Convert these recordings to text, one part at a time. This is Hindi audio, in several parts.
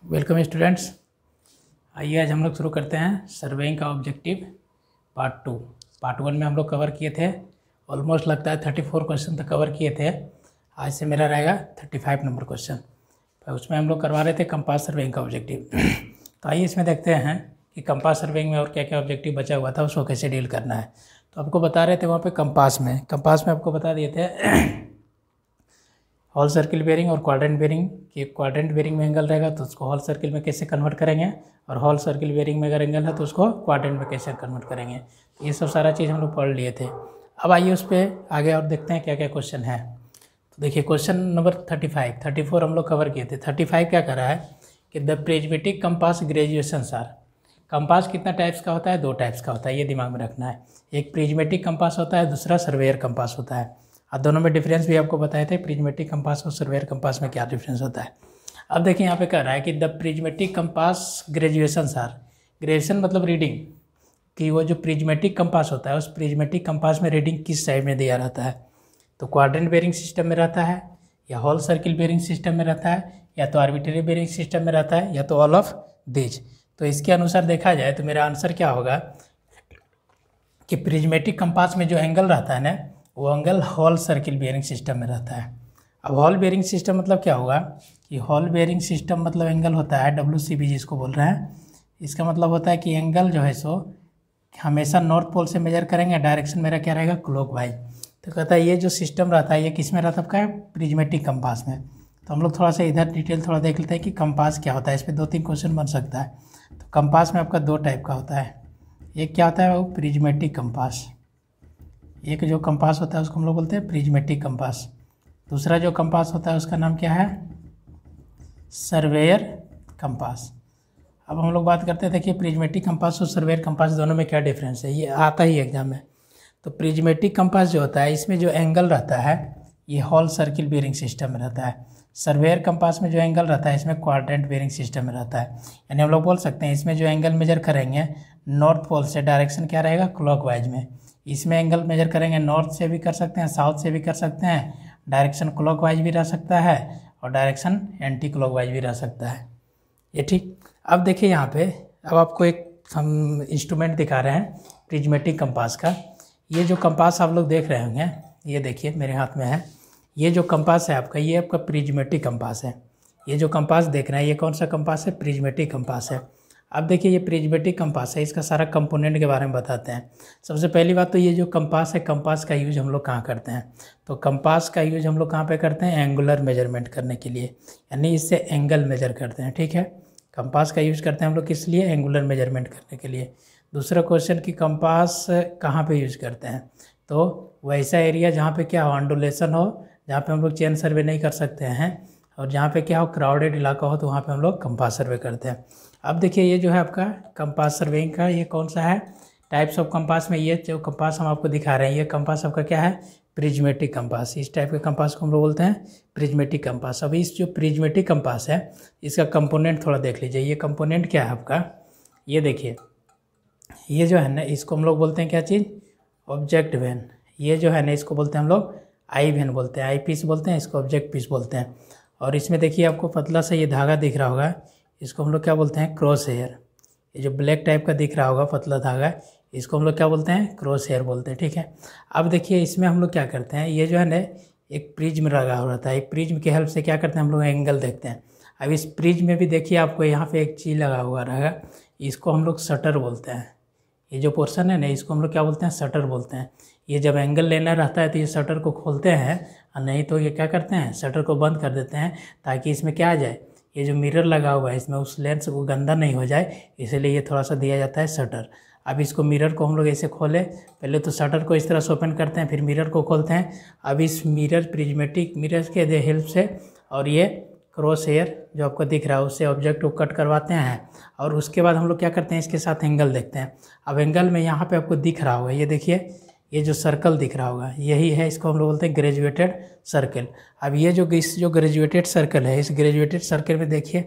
Welcome students. आइए आज हम लोग शुरू करते हैं सर्वेइंग का ऑब्जेक्टिव पार्ट 2। पार्ट 1 में हम लोग कवर किए थे, ऑलमोस्ट लगता है 34 क्वेश्चन तक कवर किए थे। आज से मेरा रहेगा 35 नंबर क्वेश्चन। तो उसमें हम लोग करवा रहे थे कंपास सर्वेइंग का ऑब्जेक्टिव। तो आइए इसमें देखते हैं कि कंपास सर्वेइंग में और क्या क्या ऑब्जेक्टिव बचा हुआ था, उसको कैसे डील करना है। तो आपको बता रहे थे वहाँ पर कंपास में आपको बता दिए थे हॉल सर्किल बेरिंग और क्वाड्रेंट बेरिंग कि क्वाड्रेंट बेरिंग में एंगल रहेगा तो उसको हॉल सर्किल में कैसे कन्वर्ट करेंगे, और हॉल सर्किल बेरिंग में अगर एंगल है तो उसको क्वाड्रेंट में कैसे कन्वर्ट करेंगे। तो ये सब सारा चीज़ हम लोग पढ़ लिए थे। अब आइए उस पर आगे और देखते हैं क्या क्या क्वेश्चन है। तो देखिए क्वेश्चन नंबर 34 हम लोग कवर किए थे। 35 क्या कर रहा है कि the prismatic compass graduations are. Compass कितना टाइप्स का होता है? 2 टाइप्स का होता है, ये दिमाग में रखना है। एक प्रिज्मेटिक कंपास होता है, दूसरा सर्वेयर कंपास होता है। और दोनों में डिफरेंस भी आपको बताए थे, प्रिज्मेटिक कंपास और सर्वेयर कंपास में क्या डिफरेंस होता है। अब देखिए यहाँ पे कह रहा है कि the prismatic compass graduations are. Graduation मतलब रीडिंग, कि वो जो प्रिज्मेटिक कंपास होता है उस प्रिज्मेटिक कंपास में रीडिंग किस साइड में दिया रहता है। तो क्वाड्रेंट बेरिंग सिस्टम में रहता है, या हॉल सर्किल बेरिंग सिस्टम में रहता है, या तो आर्बिट्रेरी बेरिंग सिस्टम में रहता है, या तो ऑल ऑफ दीज। तो इसके अनुसार देखा जाए तो मेरा आंसर क्या होगा कि प्रिज्मेटिक कंपास में जो एंगल रहता है ना, वो angle whole circle bearing system में रहता है। अब हॉल बेरिंग सिस्टम मतलब क्या होगा कि हॉल बेरिंग सिस्टम मतलब एंगल होता है WCB जिसको बोल रहे हैं। इसका मतलब होता है कि एंगल जो है सो हमेशा नॉर्थ पोल से मेजर करेंगे, डायरेक्शन मेरा क्या रहेगा क्लॉकवाइज। तो कहता है ये जो सिस्टम रहता है ये किस में रहता है आपका? प्रिज्मेटिक कंपास में। तो हम लोग थोड़ा सा इधर डिटेल थोड़ा देख लेते हैं कि कंपास क्या होता है। इस पर 2-3 क्वेश्चन बन सकता है। तो कंपास में आपका 2 टाइप का होता है। एक क्या होता है वो प्रिज्मेटिक कंपास, एक जो कंपास होता है उसको हम लोग बोलते हैं प्रिज्मेटिक कंपास। दूसरा जो कंपास होता है उसका नाम क्या है? Surveyor compass. अब हम लोग बात करते हैं, देखिए प्रिज्मेटिक कंपास और सर्वेयर कंपास दोनों में क्या डिफरेंस है, ये आता ही एग्जाम में। तो प्रिज्मेटिक कंपास जो होता है इसमें जो एंगल रहता है ये हॉल सर्किल बेरिंग सिस्टम में रहता है। सर्वेयर कंपास में जो एंगल रहता है इसमें क्वाड्रेंट बेरिंग सिस्टम में रहता है। यानी हम लोग बोल सकते हैं इसमें जो एंगल मेजर करेंगे नॉर्थ पोल से, डायरेक्शन क्या रहेगा क्लॉकवाइज में। इसमें एंगल मेजर करेंगे नॉर्थ से भी कर सकते हैं, साउथ से भी कर सकते हैं, डायरेक्शन क्लॉकवाइज भी रह सकता है और डायरेक्शन एंटी क्लॉकवाइज भी रह सकता है। ये ठीक। अब देखिए यहाँ पे अब आपको एक हम इंस्ट्रूमेंट दिखा रहे हैं प्रिज्मेटिक कंपास का। ये जो कंपास आप लोग देख रहे होंगे, ये देखिए मेरे हाथ में है। ये जो कंपास है आपका, ये आपका प्रिज्मेटिक कंपास है। ये जो कंपास देख रहे हैं ये कौन सा कंपास है? प्रिज्मेटिक कंपास है। अब देखिए ये प्रिज्मेटिक कंपास है, इसका सारा कंपोनेंट के बारे में बताते हैं। सबसे पहली बात तो ये जो कंपास है, कंपास का यूज हम लोग कहाँ करते हैं? तो कंपास का यूज हम लोग कहाँ पे करते हैं? एंगुलर मेजरमेंट करने के लिए, यानी इससे एंगल मेजर करते हैं। ठीक है, कंपास का यूज करते हैं हम लोग किस लिए? एंगुलर मेजरमेंट करने के लिए। दूसरा क्वेश्चन कि कंपास कहाँ पर यूज करते हैं? तो वैसा एरिया जहाँ पर क्या हो, अंडुलेशन हो, जहाँ पर हम लोग चेन सर्वे नहीं कर सकते हैं, और जहाँ पे क्या हो क्राउडेड इलाका हो, तो वहाँ पे हम लोग कंपास सर्वे करते हैं। अब देखिए ये जो है आपका कंपास सर्वेइंग का ये कौन सा है? टाइप्स ऑफ कंपास में ये जो कंपास हम आपको दिखा रहे हैं ये कंपास आपका क्या है? Prismatic compass. इस टाइप के कंपास को हम लोग बोलते हैं प्रिज्मेटिक कंपास। अब इस जो प्रिज्मेटिक कंपास है इसका कंपोनेंट थोड़ा देख लीजिए। ये कंपोनेंट क्या है आपका? ये देखिए, ये जो है ना इसको हम लोग बोलते हैं क्या चीज़? Object when. ये जो है ना इसको बोलते हैं हम लोग आई वेन बोलते हैं, आई पीस बोलते हैं, इसको ऑब्जेक्ट पीस बोलते हैं। और इसमें देखिए आपको पतला सा ये धागा दिख रहा होगा, इसको हम लोग क्या बोलते हैं? Cross hair. ये जो ब्लैक टाइप का दिख रहा होगा पतला धागा, इसको हम लोग क्या बोलते हैं? क्रॉस हेयर बोलते हैं। ठीक है, अब देखिए इसमें हम लोग क्या करते हैं, ये जो है ना एक प्रिज्म लगा हुआ रहता है। एक प्रिज्म की हेल्प से क्या करते हैं हम लोग? एंगल देखते हैं। अब इस प्रिज्म में भी देखिए आपको यहाँ पे एक चीज़ लगा हुआ रहेगा, इसको हम लोग शटर बोलते हैं। ये जो पोर्शन है ना इसको हम लोग क्या बोलते हैं? शटर बोलते हैं। ये जब एंगल लेना रहता है तो ये शटर को खोलते हैं, और नहीं तो ये क्या करते हैं? शटर को बंद कर देते हैं, ताकि इसमें क्या आ जाए, ये जो मिरर लगा हुआ है इसमें उस लेंस को गंदा नहीं हो जाए, इसलिए ये थोड़ा सा दिया जाता है शटर। अब इसको मिरर को हम लोग ऐसे खोले, पहले तो शटर को इस तरह से ओपन करते हैं, फिर मिरर को खोलते हैं। अब इस मिरर प्रिज्मेटिक मिरर के हेल्प से और ये क्रॉस हेयर जो आपको दिख रहा है उससे ऑब्जेक्ट को कट करवाते हैं, और उसके बाद हम लोग क्या करते हैं? इसके साथ एंगल देखते हैं। अब एंगल में यहाँ पे आपको दिख रहा होगा, ये देखिए ये जो सर्कल दिख रहा होगा यही है, इसको हम लोग बोलते हैं ग्रेजुएटेड सर्कल। अब ये जो ग्रेजुएटेड सर्कल है, इस ग्रेजुएटेड सर्कल में देखिए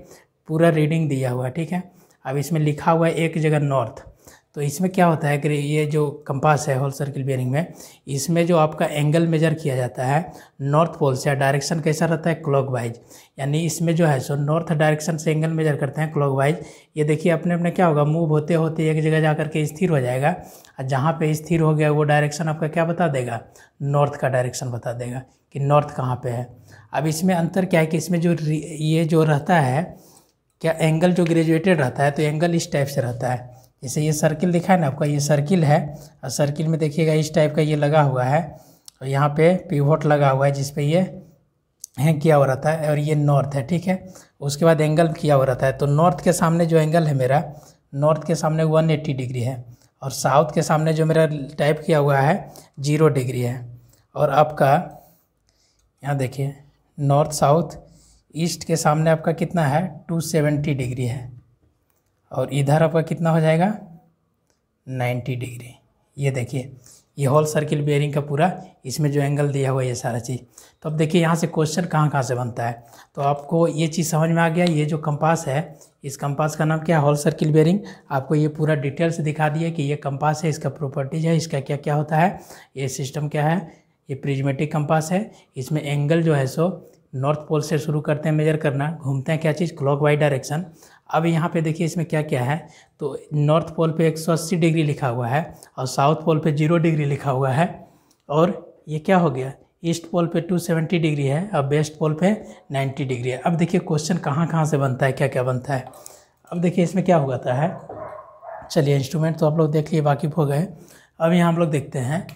पूरा रीडिंग दिया हुआ है। ठीक है, अब इसमें लिखा हुआ है एक जगह नॉर्थ, तो इसमें क्या होता है, ये जो कंपास है होल सर्किल बेयरिंग में, इसमें जो आपका एंगल मेजर किया जाता है नॉर्थ पोल से, डायरेक्शन कैसा रहता है क्लॉकवाइज, यानी इसमें जो है सो नॉर्थ डायरेक्शन से एंगल मेजर करते हैं क्लॉकवाइज। ये देखिए अपने अपने क्या होगा, मूव होते होते एक जगह जा करके स्थिर हो जाएगा, और जहाँ पे स्थिर हो गया वो डायरेक्शन आपका क्या बता देगा, नॉर्थ का डायरेक्शन बता देगा कि नॉर्थ कहाँ पे है। अब इसमें अंतर क्या है कि इसमें जो ये जो रहता है क्या, एंगल जो ग्रेजुएटेड रहता है, तो एंगल इस टाइप से रहता है। जैसे ये सर्किल दिखा है ना आपका, ये सर्किल है, और सर्किल में देखिएगा इस टाइप का ये लगा हुआ है, और यहाँ पे पिवोट लगा हुआ है जिस पे ये हैंग किया हुआ रहता है, और ये नॉर्थ है, ठीक है। उसके बाद एंगल किया हुआ रहता है, तो नॉर्थ के सामने जो एंगल है मेरा, नॉर्थ के सामने 180 डिग्री है, और साउथ के सामने जो मेरा टाइप किया हुआ है 0 डिग्री है। और आपका यहाँ देखिए नॉर्थ साउथ ईस्ट के सामने आपका कितना है, 270 डिग्री है, और इधर आपका कितना हो जाएगा 90 डिग्री। ये देखिए ये होल सर्किल बेयरिंग का पूरा इसमें जो एंगल दिया हुआ है ये सारा चीज़। तो अब देखिए यहाँ से क्वेश्चन कहाँ कहाँ से बनता है, तो आपको ये चीज़ समझ में आ गया। ये जो कंपास है, इस कंपास का नाम क्या है, होल सर्किल बेयरिंग। आपको ये पूरा डिटेल से दिखा दिया कि ये कंपास है, इसका प्रॉपर्टीज है, इसका क्या क्या होता है, ये सिस्टम क्या है। ये प्रिज्मेटिक कंपास है, इसमें एंगल जो है सो नॉर्थ पोल से शुरू करते हैं मेजर करना, घूमते हैं क्या चीज़, क्लॉकवाइज डायरेक्शन। अब यहाँ पे देखिए इसमें क्या क्या है, तो नॉर्थ पोल पे 180 डिग्री लिखा हुआ है, और साउथ पोल पे 0 डिग्री लिखा हुआ है, और ये क्या हो गया, ईस्ट पोल पे 270 डिग्री है, और वेस्ट पोल पे 90 डिग्री है। अब देखिए क्वेश्चन कहाँ कहाँ से बनता है, क्या क्या बनता है। अब देखिए इसमें क्या होता है, चलिए इंस्ट्रूमेंट तो आप लोग देख लिए, वाकिफ़ हो गए। अब यहाँ हम लोग देखते हैं,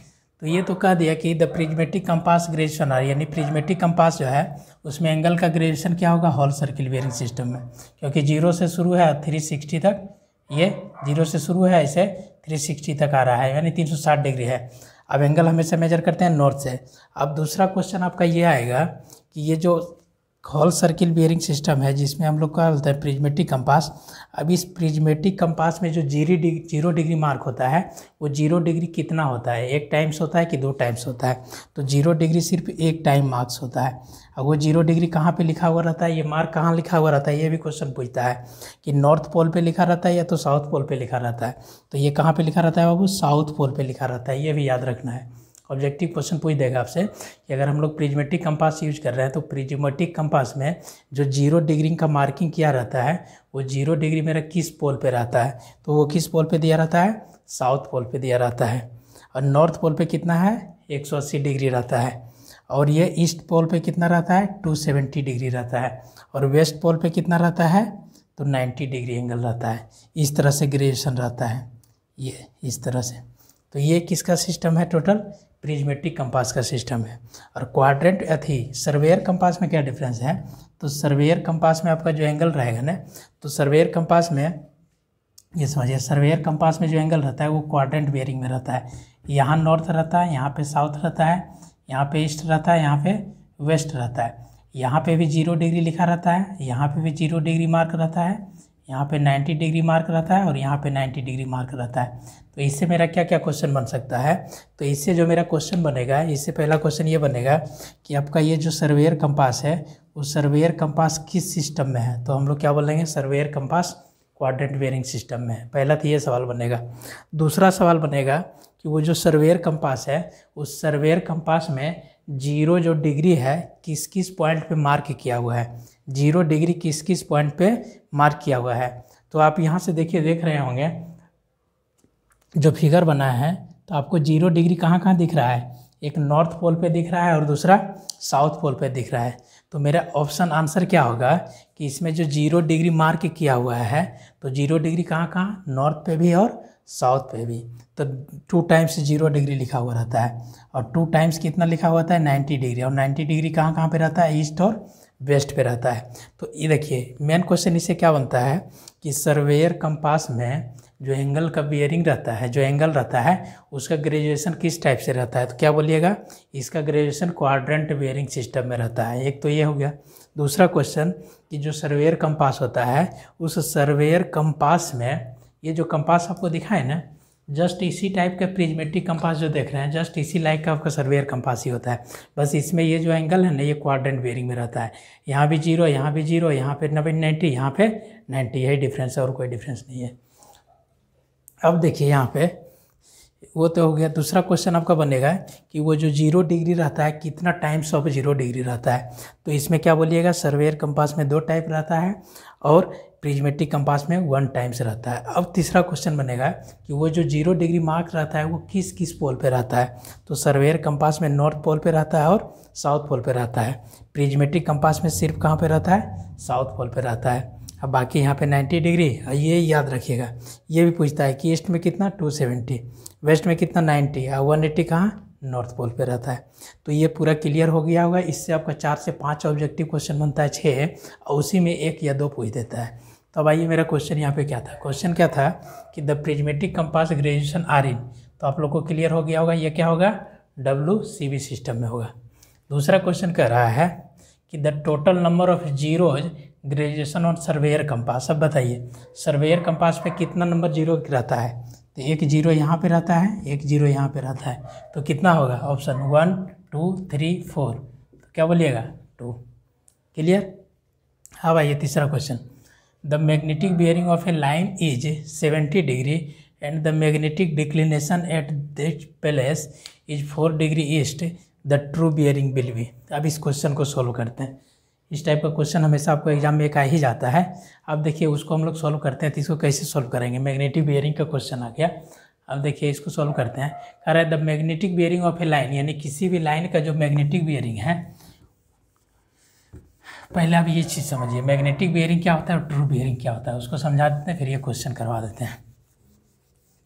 तो ये तो कह दिया कि the prismatic compass graduation are, यानी प्रिज्मेटिक कंपास जो है उसमें एंगल का ग्रेजुएशन क्या होगा, होल सर्किल बेयरिंग सिस्टम में, क्योंकि 0 से शुरू है 360 तक, ये 0 से शुरू है इसे 360 तक आ रहा है, यानी 360 डिग्री है। अब एंगल हमेशा मेजर करते हैं नॉर्थ से। अब दूसरा क्वेश्चन आपका ये आएगा कि ये जो होल सर्किल बेयरिंग सिस्टम है जिसमें हम लोग क्या बोलते हैं प्रिज्मेटिक कंपास, अब इस प्रिज्मेटिक कंपास में जो 0 डिग्री मार्क होता है वो 0 डिग्री कितना होता है, 1 टाइम्स होता है कि 2 टाइम्स होता है, तो 0 डिग्री सिर्फ 1 टाइम मार्क्स होता है। अब वो 0 डिग्री कहाँ पे लिखा हुआ रहता है, ये मार्क कहाँ लिखा हुआ रहता है, ये भी क्वेश्चन पूछता है कि नॉर्थ पोल पे लिखा रहता है या तो साउथ पोल पे लिखा रहता है। तो ये कहाँ पे लिखा रहता है बाबू, साउथ पोल पे लिखा रहता है, ये भी याद रखना है। ऑब्जेक्टिव क्वेश्चन पूछ देगा आपसे कि अगर हम लोग प्रिज्मेटिक कंपास यूज कर रहे हैं तो प्रिज्मेटिक कंपास में जो 0 डिग्री का मार्किंग किया रहता है वो 0 डिग्री मेरा किस पोल पे रहता है, तो वो किस पोल पे दिया रहता है, साउथ पोल पे दिया रहता है। और नॉर्थ पोल पे कितना है, 180 डिग्री रहता है, और ये ईस्ट पोल पे कितना रहता है, 270 डिग्री रहता है, और वेस्ट पोल पे कितना रहता है, तो 90 डिग्री एंगल रहता है। इस तरह से ग्रेजुएशन रहता है, ये इस तरह से। तो ये किसका सिस्टम है, टोटल प्रिज्मेटिक कंपास का सिस्टम है। और क्वाड्रेंट अथी सर्वेयर कंपास में क्या डिफरेंस है, तो सर्वेयर कंपास में आपका जो एंगल रहेगा ना, तो सर्वेयर कंपास में ये समझिए, सर्वेयर कंपास में जो एंगल रहता है वो क्वाड्रेंट बेयरिंग में रहता है। यहाँ नॉर्थ रहता है, यहाँ पे साउथ रहता है, यहाँ पे ईस्ट रहता है, यहाँ पे वेस्ट रहता है। यहाँ पे भी 0 डिग्री लिखा रहता है, यहाँ पे भी 0 डिग्री मार्क रहता है, यहाँ पे 90 डिग्री मार्क रहता है, और यहाँ पे 90 डिग्री मार्क रहता है। तो इससे मेरा क्या क्या क्वेश्चन बन सकता है, तो इससे जो मेरा क्वेश्चन बनेगा, इससे पहला क्वेश्चन ये बनेगा कि आपका ये जो सर्वेयर कंपास है वो सर्वेयर कंपास किस सिस्टम में है, तो हम लोग क्या बोलेंगे, surveyor compass quadrant bearing system में है। पहला तो ये सवाल बनेगा। दूसरा सवाल बनेगा कि वो जो सर्वेयर कंपास है उस सर्वेयर कंपास में 0 जो डिग्री है किस किस पॉइंट पे मार्क किया हुआ है, 0 डिग्री किस किस पॉइंट पे मार्क किया हुआ है। तो आप यहाँ से देखिए, देख रहे होंगे जो फिगर बना है, तो आपको 0 डिग्री कहाँ कहाँ दिख रहा है, एक नॉर्थ पोल पे दिख रहा है और दूसरा साउथ पोल पे दिख रहा है। तो मेरा ऑप्शन आंसर क्या होगा कि इसमें जो 0 डिग्री मार्क किया हुआ है, तो 0 डिग्री कहाँ कहाँ, नॉर्थ पे भी और साउथ पे भी। तो 2 टाइम्स 0 डिग्री लिखा हुआ रहता है, और 2 टाइम्स कितना लिखा हुआ था है, 90 डिग्री। और 90 डिग्री कहाँ कहाँ पे रहता है, ईस्ट और वेस्ट पे रहता है। तो ये देखिए मेन क्वेश्चन इससे क्या बनता है कि सर्वेयर कंपास में जो एंगल का बियरिंग रहता है, जो एंगल रहता है उसका ग्रेजुएशन किस टाइप से रहता है, तो क्या बोलिएगा, इसका ग्रेजुएशन क्वाड्रेंट बियरिंग सिस्टम में रहता है। एक तो ये हो गया। दूसरा क्वेश्चन कि जो सर्वेयर कंपास होता है उस सर्वेयर कंपास में, ये जो कंपास आपको दिखा है ना, जस्ट इसी टाइप का प्रिज्मेटिक कंपास जो देख रहे हैं, जस्ट इसी लाइक का आपका सर्वेयर कंपास ही होता है। बस इसमें ये जो एंगल है ना ये क्वाड्रेंट बेयरिंग में रहता है। यहाँ भी 0, यहाँ भी 0, यहाँ पे 90, यहाँ पे 90, यही डिफरेंस है और कोई डिफरेंस नहीं है। अब देखिए यहाँ पे वो तो हो गया। दूसरा क्वेश्चन आपका बनेगा कि वो जो 0 डिग्री रहता है कितना टाइम्स ऑफ 0 डिग्री रहता है। तो इसमें क्या बोलिएगा, सर्वेयर कंपास में 2 टाइप रहता है और प्रिज्मेटिक कंपास में 1 टाइम्स रहता है। अब तीसरा क्वेश्चन बनेगा कि वो जो 0 डिग्री मार्क रहता है वो किस किस पोल पे रहता है। तो सर्वेयर कंपास में नॉर्थ पोल पे रहता है और साउथ पोल पे रहता है। प्रिज्मेटिक कंपास में सिर्फ कहाँ पे रहता है, साउथ पोल पे रहता है। अब बाकी यहाँ पे 90 डिग्री, ये याद रखिएगा। ये भी पूछता है कि ईस्ट में कितना 270, वेस्ट में कितना 90 और 180 कहाँ, नॉर्थ पोल पे रहता है। तो ये पूरा क्लियर हो गया होगा। इससे आपका 4 से 5 ऑब्जेक्टिव क्वेश्चन बनता है 6 और उसी में 1 या 2 पूछ देता है। तो अब आइए, मेरा क्वेश्चन यहाँ पे क्या था, क्वेश्चन क्या था कि the prismatic compass graduation are in. तो आप लोग को क्लियर हो गया होगा ये क्या होगा, WCB सिस्टम में होगा। दूसरा क्वेश्चन कह रहा है कि the total number of zeros graduation on surveyor compass. अब बताइए सर्वेयर कंपास पे कितना नंबर जीरो रहता है। तो 1 0 यहाँ पे रहता है, 1 0 यहाँ पे रहता है। तो कितना होगा, ऑप्शन 1 2 3 4। तो क्या बोलिएगा 2। क्लियर। अब आइए तीसरा question, the magnetic bearing of A line is 70 degree and the magnetic declination at this place is 4 degree east, the true bearing will be. अब इस क्वेश्चन को सॉल्व करते हैं। इस टाइप का क्वेश्चन हमेशा आपको एग्जाम में एक आ ही जाता है। अब देखिए उसको हम लोग सॉल्व करते हैं। तो इसको कैसे सॉल्व करेंगे, मैग्नेटिक बियरिंग का क्वेश्चन आ गया। अब देखिए इसको सॉल्व करते हैं। कह रहा है the magnetic bearing of A line, यानी किसी भी लाइन का जो मैग्नेटिक बियरिंग है। पहले आप ये चीज़ समझिए, मैग्नेटिक बियरिंग क्या होता है और ट्रू बियरिंग क्या होता है, उसको समझा देते हैं, फिर ये क्वेश्चन करवा देते हैं।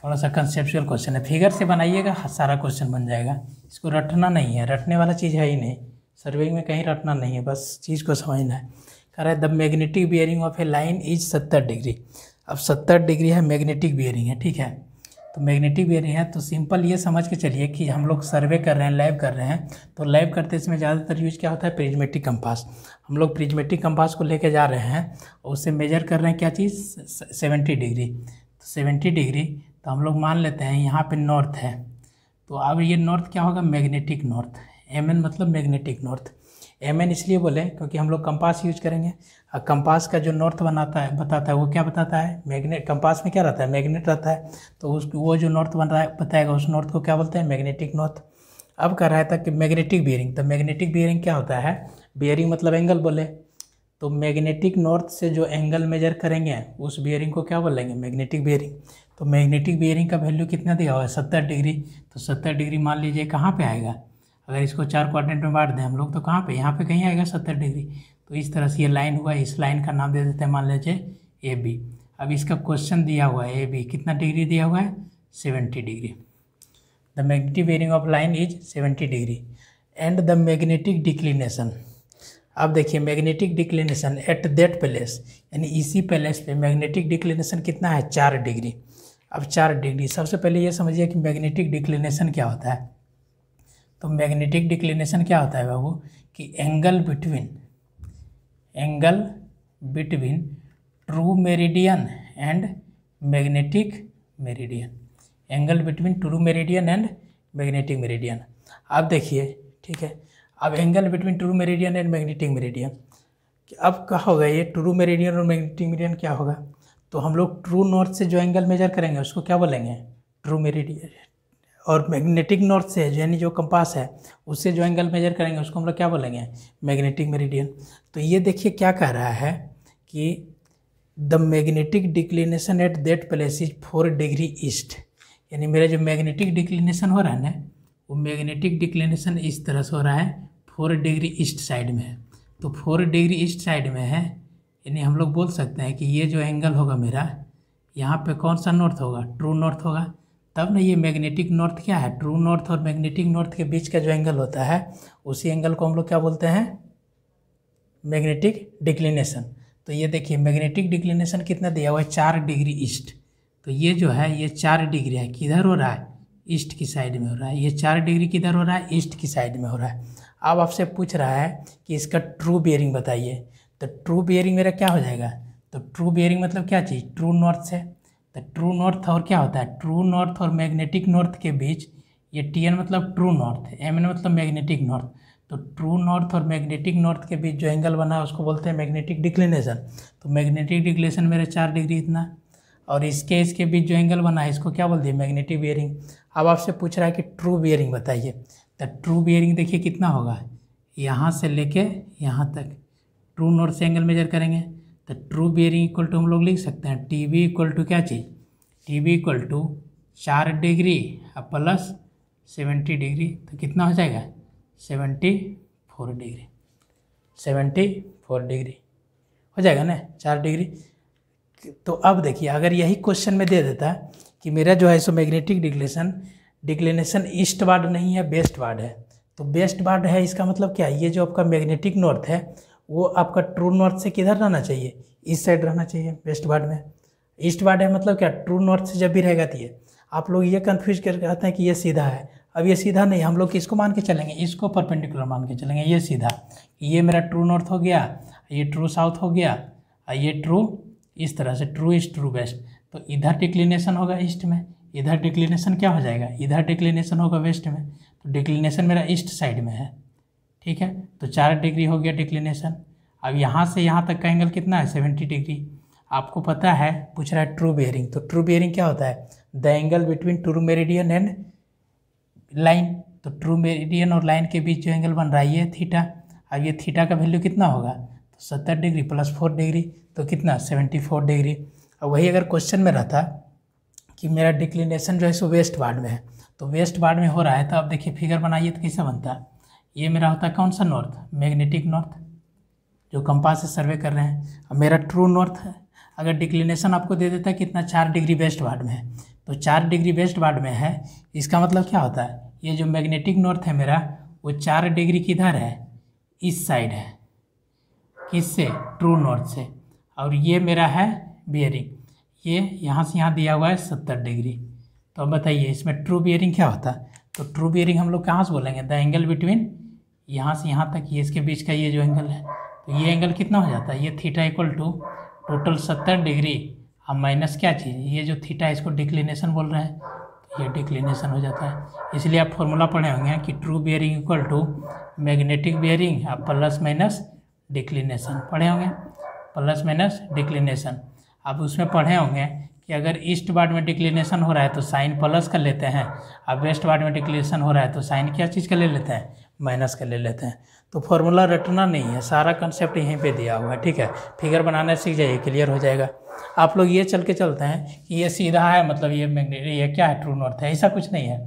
थोड़ा सा कंसेप्चुअल क्वेश्चन है, फिगर से बनाइएगा सारा क्वेश्चन बन जाएगा। इसको रटना नहीं है, रटने वाला चीज़ है ही नहीं, सर्वे में कहीं रटना नहीं है, बस चीज़ को समझना है। कह रहा है the magnetic bearing of A line is 70 degree. अब 70 डिग्री है मैग्नेटिक बियरिंग है, ठीक है। तो मैग्नेटिक बियरिंग है तो सिंपल ये समझ के चलिए कि हम लोग सर्वे कर रहे हैं, लैब कर रहे हैं। तो लैब करते समय ज़्यादातर यूज क्या होता है, प्रिज्मेटिक कंपास। हम लोग प्रिज्मेटिक कंपास को लेके जा रहे हैं और उससे मेजर कर रहे हैं क्या चीज़, 70 डिग्री। तो 70 डिग्री तो हम लोग मान लेते हैं यहाँ पे नॉर्थ है। तो अब ये नॉर्थ क्या होगा, मैग्नेटिक नॉर्थ। MN मतलब मैग्नेटिक नॉर्थ। MN इसलिए बोले क्योंकि हम लोग कंपास यूज करेंगे और कंपास का जो नॉर्थ बताता है वो क्या बताता है, मैग्नेट। कंपास में क्या रहता है, मैग्नेट रहता है। तो वो जो नॉर्थ बताएगा उस नॉर्थ को क्या बोलते हैं, मैग्नेटिक नॉर्थ। अब कह रहा था कि मैग्नेटिक बियरिंग, तो मैग्नेटिक बियरिंग क्या होता है, बियरिंग मतलब एंगल बोले। तो मैग्नेटिक नॉर्थ से जो एंगल मेजर करेंगे उस बियरिंग को क्या बोलेंगे, मैग्नेटिक बियरिंग। तो मैग्नेटिक बियरिंग का वैल्यू कितना दिया हुआ है, 70 डिग्री। तो 70 डिग्री मान लीजिए कहाँ पे आएगा, अगर इसको 4 क्वाड्रेंट में बांट दें हम लोग तो कहाँ पे, यहाँ पे कहीं आएगा 70 डिग्री। तो इस तरह से ये लाइन हुआ, इस लाइन का नाम दे देते हैं मान लीजिए AB। अब इसका क्वेश्चन दिया हुआ है AB कितना डिग्री दिया हुआ है, 70 degree. The magnetic bearing of line is 70 degree and the magnetic declination. अब देखिए magnetic declination at that place, यानी इसी प्लेस पे मैग्नेटिक डिक्लिनेशन कितना है, 4 डिग्री। अब 4 डिग्री, सबसे पहले ये समझिए कि मैग्नेटिक डिक्लिनेशन क्या होता है। तो मैग्नेटिक डिक्लिनेशन क्या होता है बाबू, कि angle between true meridian and magnetic meridian. Angle between true meridian and magnetic meridian. अब देखिए ठीक है, अब angle between true meridian and magnetic meridian, अब क्या होगा, ये ट्रू मेरिडियन और मैग्नेटिक मेरिडियन क्या होगा। तो हम लोग ट्रू नॉर्थ से जो एंगल मेजर करेंगे उसको क्या बोलेंगे, ट्रू मेरिडियन। और मैग्नेटिक नॉर्थ से यानी जो कंपास है उससे जो एंगल मेजर करेंगे उसको हम लोग क्या बोलेंगे, मैग्नेटिक मेरिडियन। तो ये देखिए क्या कह रहा है कि the magnetic declination at that place is 4 degree east. यानी मेरा जो मैग्नेटिक डिक्लिनेशन हो रहा है ना, वो मैग्नेटिक डिक्लिनेशन इस तरह से हो रहा है, 4 डिग्री ईस्ट साइड में है। तो 4 डिग्री ईस्ट साइड में है, यानी हम लोग बोल सकते हैं कि ये जो एंगल होगा मेरा, यहाँ पे कौन सा नॉर्थ होगा, ट्रू नॉर्थ होगा। तब ना ये मैग्नेटिक नॉर्थ क्या है, ट्रू नॉर्थ और मैग्नेटिक नॉर्थ के बीच का जो एंगल होता है उसी एंगल को हम लोग क्या बोलते हैं, मैग्नेटिक डिक्लिनेशन। तो ये देखिए मैग्नेटिक डिक्लिनेशन कितना दिया हुआ है, 4 डिग्री ईस्ट। तो ये जो है ये 4 डिग्री है, किधर हो रहा है, ईस्ट की साइड में हो रहा है। ये 4 डिग्री किधर हो रहा है, ईस्ट की साइड में हो रहा है। अब आपसे पूछ रहा है कि इसका ट्रू बियरिंग बताइए। तो ट्रू बियरिंग मेरा क्या हो जाएगा, तो ट्रू बियरिंग मतलब क्या चीज़, ट्रू नॉर्थ से। तो ट्रू नॉर्थ और क्या होता है, ट्रू नॉर्थ और मैग्नेटिक नॉर्थ के बीच, ये TN मतलब ट्रू नॉर्थ, MN मतलब मैग्नेटिक नॉर्थ। तो ट्रू नॉर्थ और मैग्नेटिक नॉर्थ के बीच जो एंगल बना है उसको बोलते हैं मैग्नेटिक डिक्लिनेशन। तो मैग्नेटिक डिक्लिनेशन मेरा 4 डिग्री इतना। और इसके बीच जो एंगल बना है इसको क्या बोलते हैं, मैग्नेटिक बियरिंग। अब आपसे पूछ रहा है कि ट्रू बियरिंग बताइए। तो ट्रू बियरिंग देखिए कितना होगा, यहाँ से लेके यहाँ तक ट्रू नॉर्थ से एंगल मेजर करेंगे तो ट्रू बियरिंग इक्वल टू हम लोग लिख सकते हैं टी बी इक्वल टू क्या चीज़, T B equal to 4 degree अब प्लस 70 डिग्री, तो कितना हो जाएगा 74 डिग्री, 74 डिग्री हो जाएगा ना 4 डिग्री। तो अब देखिए अगर यही क्वेश्चन में दे देता कि मेरा जो है सो मैग्नेटिक डिक्लिनेशन ईस्टवार्ड नहीं है वेस्टवार्ड है, तो वेस्टवार्ड है इसका मतलब क्या है, ये जो आपका मैग्नेटिक नॉर्थ है वो आपका ट्रू नॉर्थ से किधर रहना चाहिए, इस साइड रहना चाहिए वेस्टवार्ड में। ईस्टवार्ड है मतलब क्या, ट्रू नॉर्थ से जब भी रहेगा तो ये आप लोग ये कन्फ्यूज करके कहते हैं कि ये सीधा है। अब ये सीधा नहीं, हम लोग किसको मान के चलेंगे, इसको परपेंडिकुलर मान के चलेंगे, ये सीधा, ये मेरा ट्रू नॉर्थ हो गया, ये ट्रू साउथ हो गया, ये ट्रू इस तरह से ट्रू ईस्ट ट्रू वेस्ट। तो इधर डिक्लिनेशन होगा ईस्ट में, इधर डिक्लिनेशन क्या हो जाएगा, इधर डिक्लिनेशन होगा वेस्ट में, तो डिक्लिनेशन मेरा ईस्ट साइड में है, ठीक है। तो 4 डिग्री हो गया डिक्लिनेशन। अब यहाँ से यहाँ तक का एंगल कितना है 70 डिग्री। आपको पता है पूछ रहा है ट्रू बियरिंग, तो ट्रू बियरिंग क्या होता है, the angle between true meridian and line. तो ट्रू मेरिडियन और लाइन के बीच जो एंगल बन रहा है ये थीटा। अब ये थीटा का वैल्यू कितना होगा, तो 70 डिग्री प्लस 4 डिग्री तो कितना 74 डिग्री। अब वही अगर क्वेश्चन में रहता कि मेरा डिक्लिनेशन जो है सो वेस्ट वार्ड में है, तो वेस्ट वार्ड में हो रहा है, तो अब देखिए फिगर बनाइए तो कैसे बनता है, ये मेरा होता है कौन सा नॉर्थ, मैग्नेटिक नॉर्थ जो कंपास से सर्वे कर रहे हैं। अब मेरा ट्रू नॉर्थ है, अगर डिक्लिनेशन आपको दे देता है कितना 4 डिग्री वेस्ट वार्ड में है, तो 4 डिग्री वेस्ट वार्ड में है, इसका मतलब क्या होता है, ये जो मैग्नेटिक नॉर्थ है मेरा वो 4 डिग्री किधर है, इस साइड है, किससे, ट्रू नॉर्थ से। और ये मेरा है बियरिंग, ये यहाँ से यहाँ दिया हुआ है 70 डिग्री। तो अब बताइए इसमें ट्रू बियरिंग क्या होता है, तो ट्रू बियरिंग हम लोग कहाँ से बोलेंगे, द एंगल बिटवीन यहाँ से यहाँ तक ये इसके बीच का ये जो एंगल है, तो ये एंगल कितना हो जाता है, ये theta equal to total 70 degree अब माइनस क्या चीज़, ये जो थीटा है इसको डिक्लिनेशन बोल रहे हैं, तो ये डिक्लिनेशन हो जाता है। इसलिए आप फॉर्मूला पढ़े होंगे कि true bearing equal to magnetic bearing अब प्लस माइनस डिक्लिनेशन पढ़े होंगे, प्लस माइनस डिक्लिनेशन। अब उसमें पढ़े होंगे कि अगर ईस्ट वार्ड में डिक्लिनेशन हो रहा है तो साइन प्लस का लेते हैं, अब वेस्ट वार्ड में डिक्लिनेशन हो रहा है तो साइन क्या चीज़ का ले लेते हैं, माइनस का ले लेते हैं। तो फॉर्मूला रटना नहीं है, सारा कंसेप्ट यहीं पे दिया हुआ है, ठीक है। फिगर बनाना सीख जाइए, क्लियर हो जाएगा। आप लोग ये चल के चलते हैं कि ये सीधा है मतलब ये क्या है, ट्रू नॉर्थ है, ऐसा कुछ नहीं है।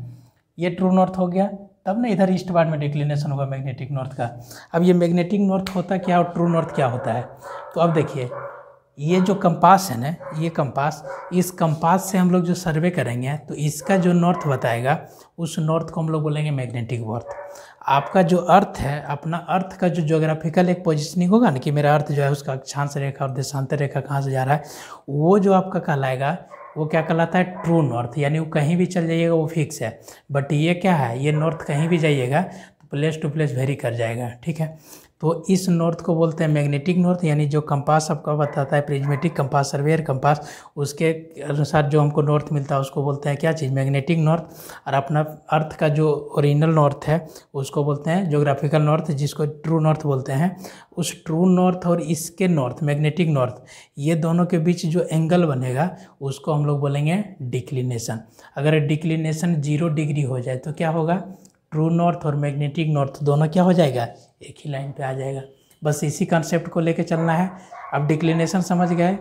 ये ट्रू नॉर्थ हो गया तब ना इधर ईस्ट वार्ड में डिक्लिनेशन होगा मैग्नेटिक नॉर्थ का। अब ये मैग्नेटिक नॉर्थ होता क्या और ट्रू नॉर्थ क्या होता है, तो अब देखिए ये जो कंपास है ना, ये कंपास, इस कंपास से हम लोग जो सर्वे करेंगे तो इसका जो नॉर्थ बताएगा उस नॉर्थ को हम लोग बोलेंगे मैग्नेटिक नॉर्थ। आपका जो अर्थ है, अपना अर्थ का जो ज्योग्राफिकल एक पोजिशनिंग होगा ना कि मेरा अर्थ जो है उसका अक्षांश रेखा और देशांतर रेखा कहाँ से जा रहा है, वो जो आपका कहलाएगा वो क्या कहलाता है, ट्रू नॉर्थ। यानी वो कहीं भी चल जाइएगा वो फिक्स है, बट ये क्या है, ये नॉर्थ कहीं भी जाइएगा तो प्लेस टू प्लेस वेरी कर जाएगा, ठीक है। तो इस नॉर्थ को बोलते हैं मैग्नेटिक नॉर्थ। यानी जो कंपास आपका बताता है प्रिज्मेटिक कंपास, सर्वेयर कंपास, उसके अनुसार जो हमको नॉर्थ मिलता है उसको बोलते हैं क्या चीज़, मैग्नेटिक नॉर्थ। और अपना अर्थ का जो ओरिजिनल नॉर्थ है उसको बोलते हैं ज्योग्राफिकल नॉर्थ, जिसको ट्रू नॉर्थ बोलते हैं। उस ट्रू नॉर्थ और इसके नॉर्थ मैग्नेटिक नॉर्थ, ये दोनों के बीच जो एंगल बनेगा उसको हम लोग बोलेंगे डिक्लिनेशन। अगर डिक्लिनेशन 0 डिग्री हो जाए तो क्या होगा, ट्रू नॉर्थ और मैग्नेटिक नॉर्थ दोनों क्या हो जाएगा, एक ही लाइन पे आ जाएगा। बस इसी कॉन्सेप्ट को लेके चलना है। अब डिक्लिनेशन समझ गए,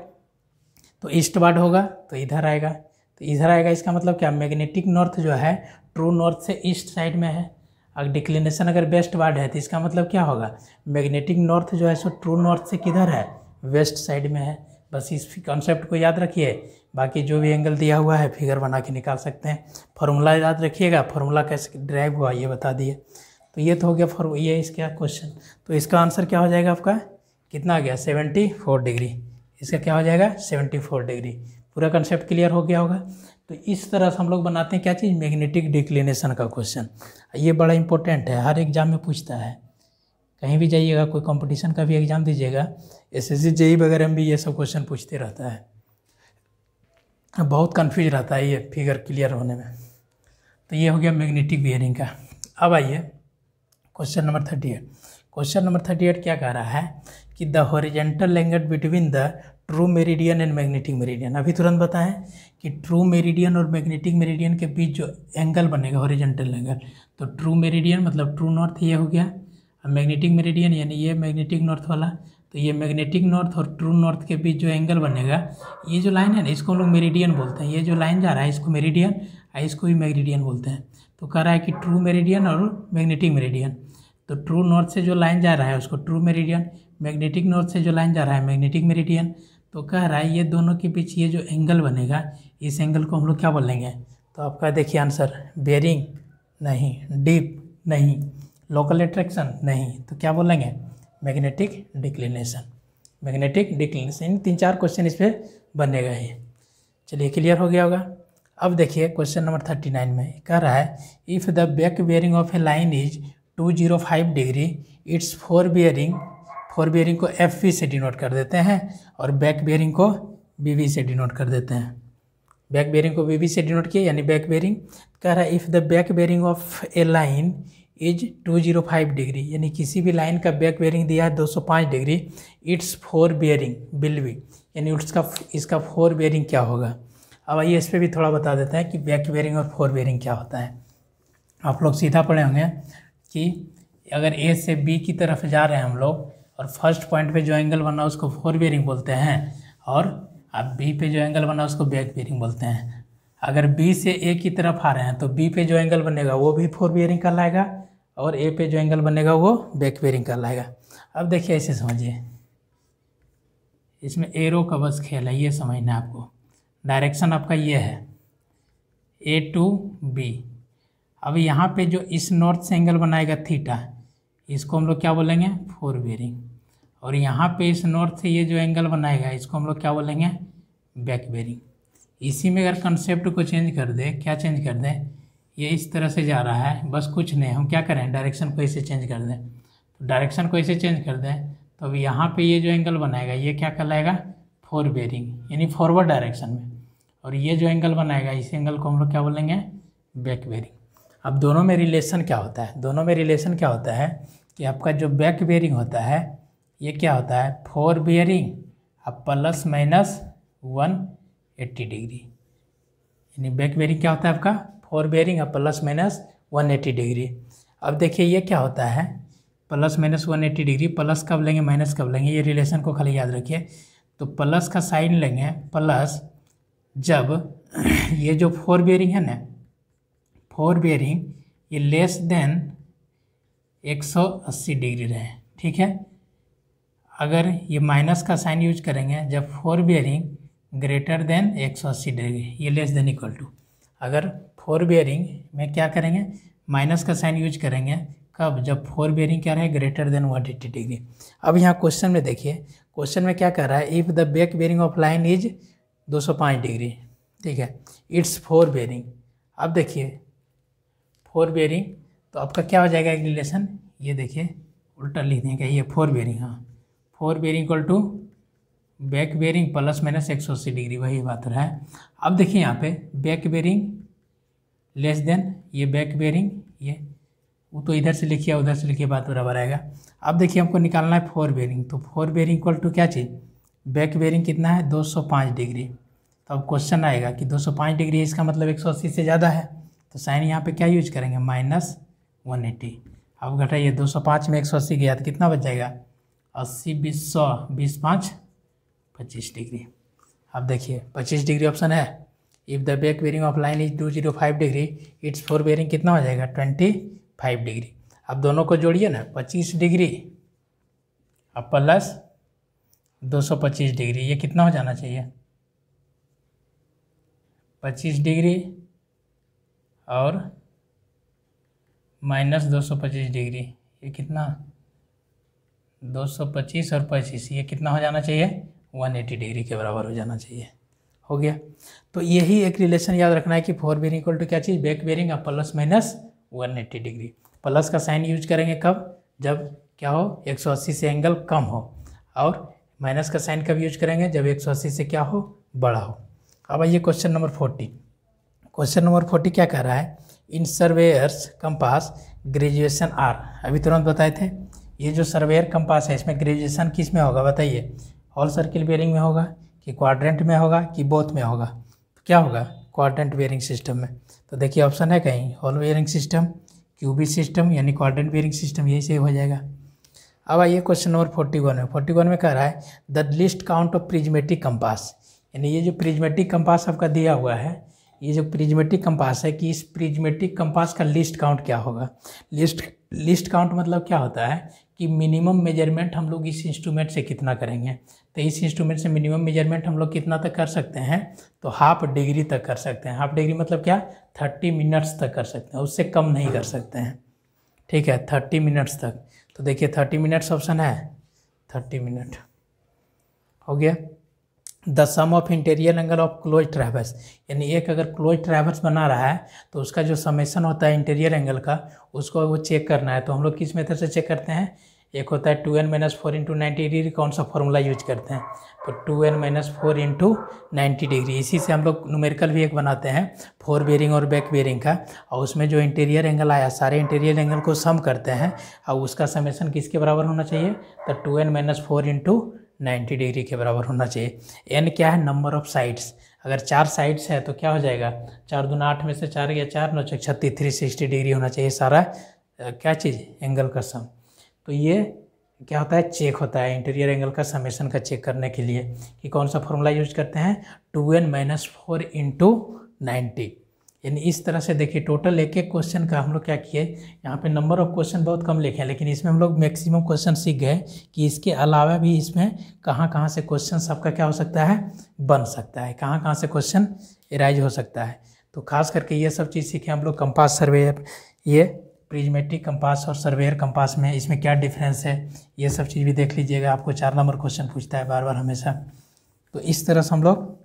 तो ईस्ट वार्ड होगा तो इधर आएगा, तो इधर आएगा, इसका मतलब क्या, मैग्नेटिक नॉर्थ जो है ट्रू नॉर्थ से ईस्ट साइड में है। अगर डिक्लिनेशन अगर वेस्ट वार्ड है तो इसका मतलब क्या होगा, मैग्नेटिक नॉर्थ जो है सो ट्रू नॉर्थ से किधर है, वेस्ट साइड में है। बस इस कॉन्सेप्ट को याद रखिए, बाकी जो भी एंगल दिया हुआ है फिगर बना के निकाल सकते हैं। फार्मूला याद रखिएगा, फार्मूला कैसे ड्राइव हुआ ये बता दिए। तो ये तो हो गया ये इसका क्वेश्चन। तो इसका आंसर क्या हो जाएगा आपका, कितना आ गया 74 डिग्री। इसका क्या हो जाएगा 74 डिग्री। पूरा कंसेप्ट क्लियर हो गया होगा। तो इस तरह से हम लोग बनाते हैं क्या चीज़, मैग्नेटिक डिक्लिनेशन का क्वेश्चन। ये बड़ा इंपॉर्टेंट है, हर एग्जाम में पूछता है। कहीं भी जाइएगा, कोई कंपटीशन का भी एग्ज़ाम दीजिएगा, SSC JEE वगैरह में भी ये सब क्वेश्चन पूछते रहता है। बहुत कन्फ्यूज रहता है ये फिगर क्लियर होने में। तो ये हो गया मैग्नेटिक बियरिंग का। अब आइए क्वेश्चन नंबर 38। क्वेश्चन नंबर 38 क्या कह रहा है कि the horizontal angle between the true meridian and magnetic meridian. अभी तुरंत बताएं कि ट्रू मेरिडियन और मैग्नेटिक मेरिडियन के बीच जो एंगल बनेगा हॉरिजॉन्टल एंगल, तो ट्रू मेरिडियन मतलब ट्रू नॉर्थ ये हो गया, और मैग्नेटिक मेरिडियन यानी ये मैग्नेटिक नॉर्थ वाला, तो ये मैग्नेटिक नॉर्थ और ट्रू नॉर्थ के बीच जो एंगल बनेगा, ये जो लाइन है ना इसको हम लोग मेरिडियन बोलते हैं। ये जो लाइन जा रहा है इसको मेरिडियन और इसको भी मेरिडियन बोलते हैं। तो कह रहा है कि ट्रू मेरिडियन और मैग्नेटिक मेरिडियन, तो ट्रू नॉर्थ से जो लाइन जा रहा है उसको ट्रू मेरिडियन, मैग्नेटिक नॉर्थ से जो लाइन जा रहा है मैग्नेटिक मेरिडियन। तो कह रहा है ये दोनों के बीच ये जो एंगल बनेगा, इस एंगल को हम लोग क्या बोलेंगे? तो आपका देखिए आंसर, बेरिंग नहीं, डीप नहीं, लोकल अट्रैक्शन नहीं, तो क्या बोलेंगे? Magnetic declination. Magnetic declination, 3-4 question इस पर बनेगा ही। चलिए क्लियर हो गया होगा। अब देखिए क्वेश्चन नंबर 39 में कह रहा है if the back bearing of A line is 205 degree, it's four bearing को एफ वी से डिनोट कर देते हैं और बैक बेयरिंग को बी वी से डिनोट कर देते हैं। बैक बेयरिंग को बी वी से डिनोट किया यानी बैक बेयरिंग। कह रहा है if the back bearing of A line is 205 degree, यानी किसी भी लाइन का बैक बेयरिंग दिया है 205 degree, it's four bearing will be, यानी इसका फोर बेयरिंग क्या होगा। अब आइए इस पर भी थोड़ा बता देते हैं कि बैक बेयरिंग और फोर बेयरिंग क्या होता है। आप लोग सीधा पढ़े होंगे कि अगर ए से बी की तरफ जा रहे हैं हम लोग और फर्स्ट पॉइंट पे जो एंगल बना उसको फोर बेयरिंग बोलते हैं, और अब बी पे जो एंगल बना उसको बैक बेयरिंग बोलते हैं। अगर बी से ए की तरफ आ रहे हैं तो बी पे जो एंगल बनेगा वो भी फोर बेयरिंग कहलाएगा और ए पे जो एंगल बनेगा वो बैक बेयरिंग कहलाएगा। अब देखिए ऐसे समझिए, इसमें एरो का बस खेल है, ये समझना है आपको। डायरेक्शन आपका ये है ए टू बी। अब यहाँ पे जो इस नॉर्थ से एंगल बनाएगा थीटा, इसको हम लोग क्या बोलेंगे? Four bearing. और यहाँ पे इस नॉर्थ से ये जो एंगल बनाएगा इसको हम लोग क्या बोलेंगे? Back bearing. इसी में अगर कंसेप्ट को चेंज कर दे, क्या चेंज कर दें? ये इस तरह से जा रहा है, बस कुछ नहीं, हम क्या करें? डायरेक्शन को ऐसे चेंज कर दें। तो डायरेक्शन को ऐसे चेंज कर दें तो अब यहाँ पे ये जो एंगल बनाएगा ये क्या कहलाएगा? फोर बेयरिंग, यानी फॉरवर्ड डायरेक्शन में। और ये जो एंगल बनाएगा इस एंगल को हम लोग क्या बोलेंगे? Back bearing. अब दोनों में रिलेशन क्या होता है? दोनों में रिलेशन क्या होता है कि आपका जो बैक बेयरिंग होता है ये क्या होता है? फोर बेयरिंग अब प्लस माइनस 180 डिग्री, यानी बैक बेयरिंग क्या होता है आपका? फोर बेयरिंग अब प्लस माइनस 180 डिग्री। अब देखिए ये क्या होता है? प्लस माइनस 180 डिग्री, प्लस कब लेंगे माइनस कब लेंगे, ये रिलेशन को खाली याद रखिए। तो प्लस का साइन लेंगे प्लस जब ये जो फोर बेयरिंग है ना, फोर बेयरिंग ये लेस देन 180 डिग्री रहे, ठीक है। अगर ये माइनस का साइन यूज करेंगे जब four bearing greater than 180 degree, ये लेस देन इक्वल टू। अगर फोर बेयरिंग में क्या करेंगे? माइनस का साइन यूज करेंगे कब? जब फोर बेयरिंग क्या रहे? Greater than 180 degree. अब यहाँ क्वेश्चन में देखिए, क्वेश्चन में क्या कर रहा है? If the back bearing of line is 205 degree, ठीक है, इट्स फोर बेयरिंग। अब देखिए फोर बेयरिंग तो आपका क्या हो जाएगा एक रिलेशन? ये देखिए उल्टा लिख देंगे, ये फोर बेयरिंग, हाँ, fore bearing equal to back bearing plus minus 180 degree, वही बात रहा है। अब देखिए यहाँ पे बैक बेयरिंग लेस देन ये बैक बेयरिंग, ये वो तो इधर से लिखिए उधर से लिखिए, बात बराबर आएगा। अब देखिए हमको निकालना है फोर बेयरिंग, तो फोर बेयरिंग इक्वल टू क्या चीज़? बैक बेयरिंग कितना है? 205 डिग्री। तो अब क्वेश्चन आएगा कि 205 डिग्री इसका मतलब 180 से ज़्यादा है, तो साइन यहाँ पे क्या यूज करेंगे? माइनस 180। अब घटाइए 205 में 180 गया तो कितना बच जाएगा? 80 20 100 20 5 25 डिग्री। अब देखिए 25 डिग्री ऑप्शन है। If the back bearing of line is 205 degree, it's four bearing कितना हो जाएगा? 25 डिग्री। अब दोनों को जोड़िए ना, 25 डिग्री अब प्लस 225 डिग्री, ये कितना हो जाना चाहिए? 25 डिग्री और माइनस 225 डिग्री, ये कितना? 225 और 25, ये कितना हो जाना चाहिए? 180 डिग्री के बराबर हो जाना चाहिए। हो गया। तो यही एक रिलेशन याद रखना है कि फोर बेयरिंग इक्वल टू क्या चीज़? बैक बेयरिंग अब प्लस माइनस 180 डिग्री। प्लस का साइन यूज करेंगे कब? जब क्या हो? 180 से एंगल कम हो, और माइनस का साइन कब यूज करेंगे? जब 180 से क्या हो? बड़ा हो। अब आइए क्वेश्चन नंबर 40। क्वेश्चन नंबर 40 क्या कह रहा है? इन सर्वेयर्स कंपास ग्रेजुएशन आर, अभी तुरंत बताए थे, ये जो सर्वेयर कंपास है इसमें ग्रेजुएशन किस में होगा बताइए? होल सर्किल बेरिंग में होगा कि क्वाड्रेंट में होगा कि बोथ में होगा? तो क्या होगा? क्वाड्रेंट बेरिंग सिस्टम में। तो देखिए ऑप्शन है कहीं whole bearing system, cubic system यानी क्वाड्रेंट बेरिंग सिस्टम, यही से हो जाएगा। अब आइए क्वेश्चन नंबर 41 में। 41 में कह रहा है the list count of prismatic compass, यानी ये जो प्रिज्मेटिक कंपास आपका दिया हुआ है, ये जो प्रिज्मेटिक कंपास है कि इस प्रिज्मेटिक कंपास का लिस्ट काउंट क्या होगा। लिस्ट काउंट मतलब क्या होता है कि मिनिमम मेजरमेंट हम लोग इस इंस्ट्रूमेंट से कितना करेंगे। तो इस इंस्ट्रूमेंट से मिनिमम मेजरमेंट हम लोग कितना तक कर सकते हैं? तो हाफ डिग्री तक कर सकते हैं। हाफ डिग्री मतलब क्या? 30 मिनट्स तक कर सकते हैं, उससे कम नहीं कर सकते हैं। ठीक है, 30 मिनट्स तक। तो देखिए 30 मिनट्स ऑप्शन है, 30 मिनट हो गया। The sum of interior angle of close traverse, यानी एक अगर क्लोज ट्रैवर्स बना रहा है तो उसका जो समेशन होता है इंटीरियर एंगल का, उसको वो चेक करना है। तो हम लोग किस मेथड से चेक करते हैं? एक होता है 2n-4 × 90 डिग्री, कौन सा फॉर्मूला यूज करते हैं? तो 2n-4 × 90 डिग्री। इसी से हम लोग न्यूमेरिकल भी एक बनाते हैं फोर बेरिंग और बैक बेरिंग का, और उसमें जो इंटीरियर एंगल आया सारे इंटीरियर एंगल को सम करते हैं और उसका समेशन किसके बराबर होना चाहिए? तो 2n-4 × 90 डिग्री के बराबर होना चाहिए। एन क्या है? Number of sides. अगर 4 साइड्स है तो क्या हो जाएगा? 4 दूना 8 में से 4 गया 4, 9 36, 360 डिग्री होना चाहिए सारा क्या चीज़? एंगल का सम। तो ये क्या होता है? चेक होता है इंटीरियर एंगल का समेशन का चेक करने के लिए कि कौन सा फॉर्मूला यूज करते हैं? 2n-4 × 90। यानी इस तरह से देखिए टोटल एक एक क्वेश्चन का हम लोग क्या किए, यहाँ पे नंबर ऑफ क्वेश्चन बहुत कम लिखे हैं, लेकिन इसमें हम लोग मैक्सिमम क्वेश्चन सीख गए कि इसके अलावा भी इसमें कहाँ कहाँ से क्वेश्चन सबका क्या हो सकता है? बन सकता है, कहाँ कहाँ से क्वेश्चन एराइज हो सकता है। तो खास करके ये सब चीज़ सीखे हम लोग। कंपास सर्वेयर, ये प्रिज्मेटिक कंपास और सर्वेयर कंपास में इसमें क्या डिफरेंस है, ये सब चीज़ भी देख लीजिएगा। आपको 4 नंबर क्वेश्चन पूछता है बार बार हमेशा। तो इस तरह से हम लोग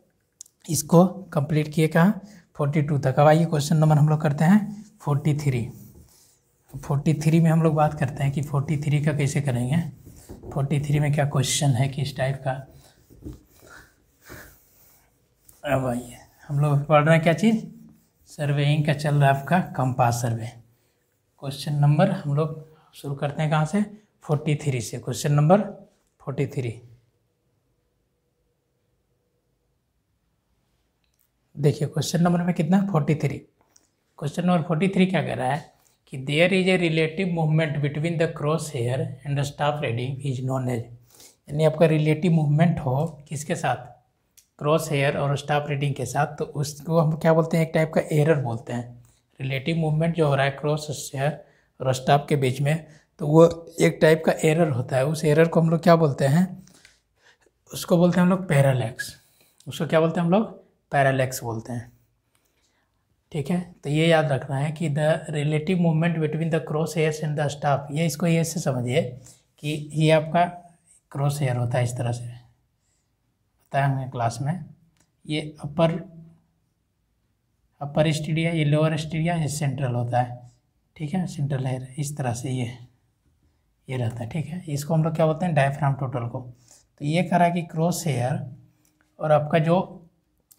इसको कंप्लीट किए कहाँ? 42 तक। अब आइए क्वेश्चन नंबर हम लोग करते हैं 43। 43 में हम लोग बात करते हैं कि 43 का कैसे करेंगे। 43 में क्या क्वेश्चन है, किस टाइप का। अब आइए हम लोग पढ़ रहे हैं क्या चीज़? सर्वेइंग का चल रहा है आपका कंपास सर्वे। क्वेश्चन नंबर हम लोग शुरू करते हैं कहाँ से? 43 से। क्वेश्चन नंबर 43 देखिए क्वेश्चन नंबर में कितना? 43। क्वेश्चन नंबर 43 क्या कह रहा है कि there is a relative movement between the cross hair and the staff reading is known as, यानी आपका रिलेटिव मूवमेंट हो किसके साथ? क्रॉस हेयर और स्टाफ रीडिंग के साथ, तो उसको हम क्या बोलते हैं? एक टाइप का एरर बोलते हैं। रिलेटिव मूवमेंट जो हो रहा है क्रॉस हेयर और स्टाफ के बीच में, तो वो एक टाइप का एरर होता है। उस एरर को हम लोग क्या बोलते हैं? उसको बोलते हैं हम लोग पैरालैक्स। उसको क्या बोलते हैं हम लोग? पैरालैक्स बोलते हैं। ठीक है, तो ये याद रखना है कि the relative movement between the cross hairs and the staff, ये इसको ये से समझिए कि ये आपका क्रॉस हेयर होता है, इस तरह से बताया हमने क्लास में। ये अपर स्टीडिया, ये लोअर स्टीडिया, ये सेंट्रल होता है। ठीक है, सेंट्रल हेयर इस तरह से ये रहता है। ठीक है, इसको हम लोग क्या बोलते हैं? डायफ्राम टोटल को। तो ये कह रहा है कि क्रॉस हेयर और आपका जो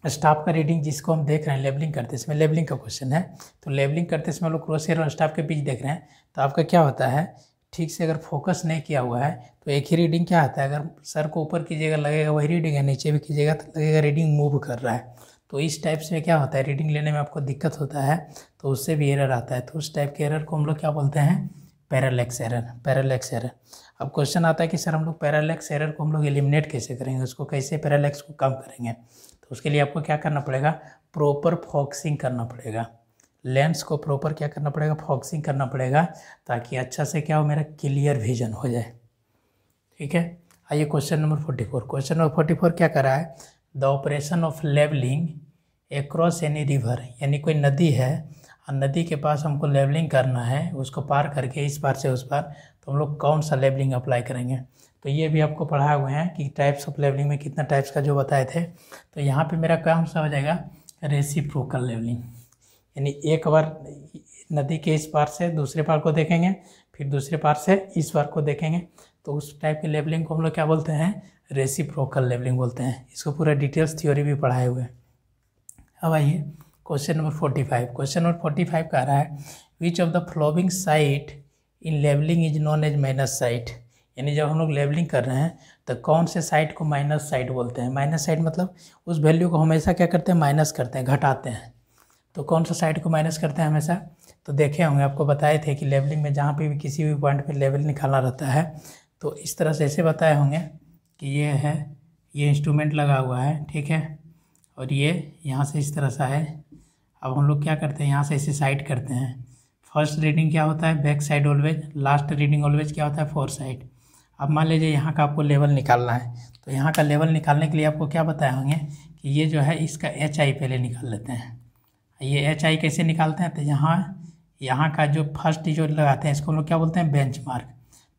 स्टाफ का रीडिंग जिसको हम देख रहे हैं लेबलिंग करते, इसमें लेबलिंग का क्वेश्चन है। तो लेबलिंग करते इसमें हम लोग क्रॉस हेयर और स्टाफ के बीच देख रहे हैं। तो आपका क्या होता है, ठीक से अगर फोकस नहीं किया हुआ है तो एक ही रीडिंग क्या आता है? अगर सर को ऊपर कीजिएगा लगेगा वही रीडिंग है, नीचे भी कीजिएगा तो लगेगा रीडिंग मूव कर रहा है। तो इस टाइप से क्या होता है, रीडिंग लेने में आपको दिक्कत होता है, तो उससे भी एरर आता है। तो उस टाइप के एरर को हम लोग क्या बोलते हैं? Parallax error. Parallax error. अब क्वेश्चन आता है कि सर हम लोग पैरालैक्स एरर को हम लोग एलिमिनेट कैसे करेंगे, उसको कैसे पैरालैक्स को कम करेंगे? तो उसके लिए आपको क्या करना पड़ेगा? प्रॉपर फोकसिंग करना पड़ेगा। लेंस को प्रॉपर क्या करना पड़ेगा? फोकसिंग करना पड़ेगा, ताकि अच्छा से क्या हो, मेरा क्लियर विजन हो जाए। ठीक है, आइए क्वेश्चन नंबर 44। क्वेश्चन नंबर 44 क्या कर रहा है? The operation of levelling across any river, यानी कोई नदी है और नदी के पास हमको लेवलिंग करना है, उसको पार करके इस पार से उस पार, तो हम लोग कौन सा लेवलिंग अप्लाई करेंगे? तो ये भी आपको पढ़ाए हुए हैं कि टाइप्स ऑफ लेवलिंग में कितना टाइप्स का जो बताए थे। तो यहाँ पे मेरा काम सा हो जाएगा रेसिप्रोकल लेवलिंग, यानी एक बार नदी के इस पार से दूसरे पार को देखेंगे, फिर दूसरे पार से इस पार को देखेंगे, तो उस टाइप के लेवलिंग को हम लोग क्या बोलते हैं? रेसिप्रोकल लेवलिंग बोलते हैं। इसको पूरा डिटेल्स थ्योरी भी पढ़ाए हुए हैं। अब आइए क्वेश्चन नंबर 45। क्वेश्चन नंबर 45 कह रहा है which of the following sight in levelling is known as minus sight, यानी जब हम लोग लेबलिंग कर रहे हैं तो कौन से साइड को माइनस साइड बोलते हैं। माइनस साइड मतलब उस वैल्यू को हमेशा क्या करते हैं, माइनस करते हैं, घटाते हैं। तो कौन सा साइड को माइनस करते हैं हमेशा, तो देखे होंगे, आपको बताए थे कि लेबलिंग में जहाँ पे भी किसी भी पॉइंट पे लेवल निकालना रहता है तो इस तरह से ऐसे बताए होंगे कि ये है, ये इंस्ट्रूमेंट लगा हुआ है, ठीक है, और ये यहाँ से इस तरह सा है। अब हम लोग क्या करते हैं, यहाँ से इसे साइड करते हैं। फर्स्ट रीडिंग क्या होता है, back side always, last reading always क्या होता है, फोर साइड। अब मान लीजिए यहाँ का आपको लेवल निकालना है, तो यहाँ का लेवल निकालने के लिए आपको क्या बताए होंगे कि ये जो है इसका एच आई पहले निकाल लेते हैं। ये एच आई कैसे निकालते हैं, तो यहाँ का जो फर्स्ट जो लगाते हैं इसको हम लोग क्या बोलते हैं, बेंच मार्क।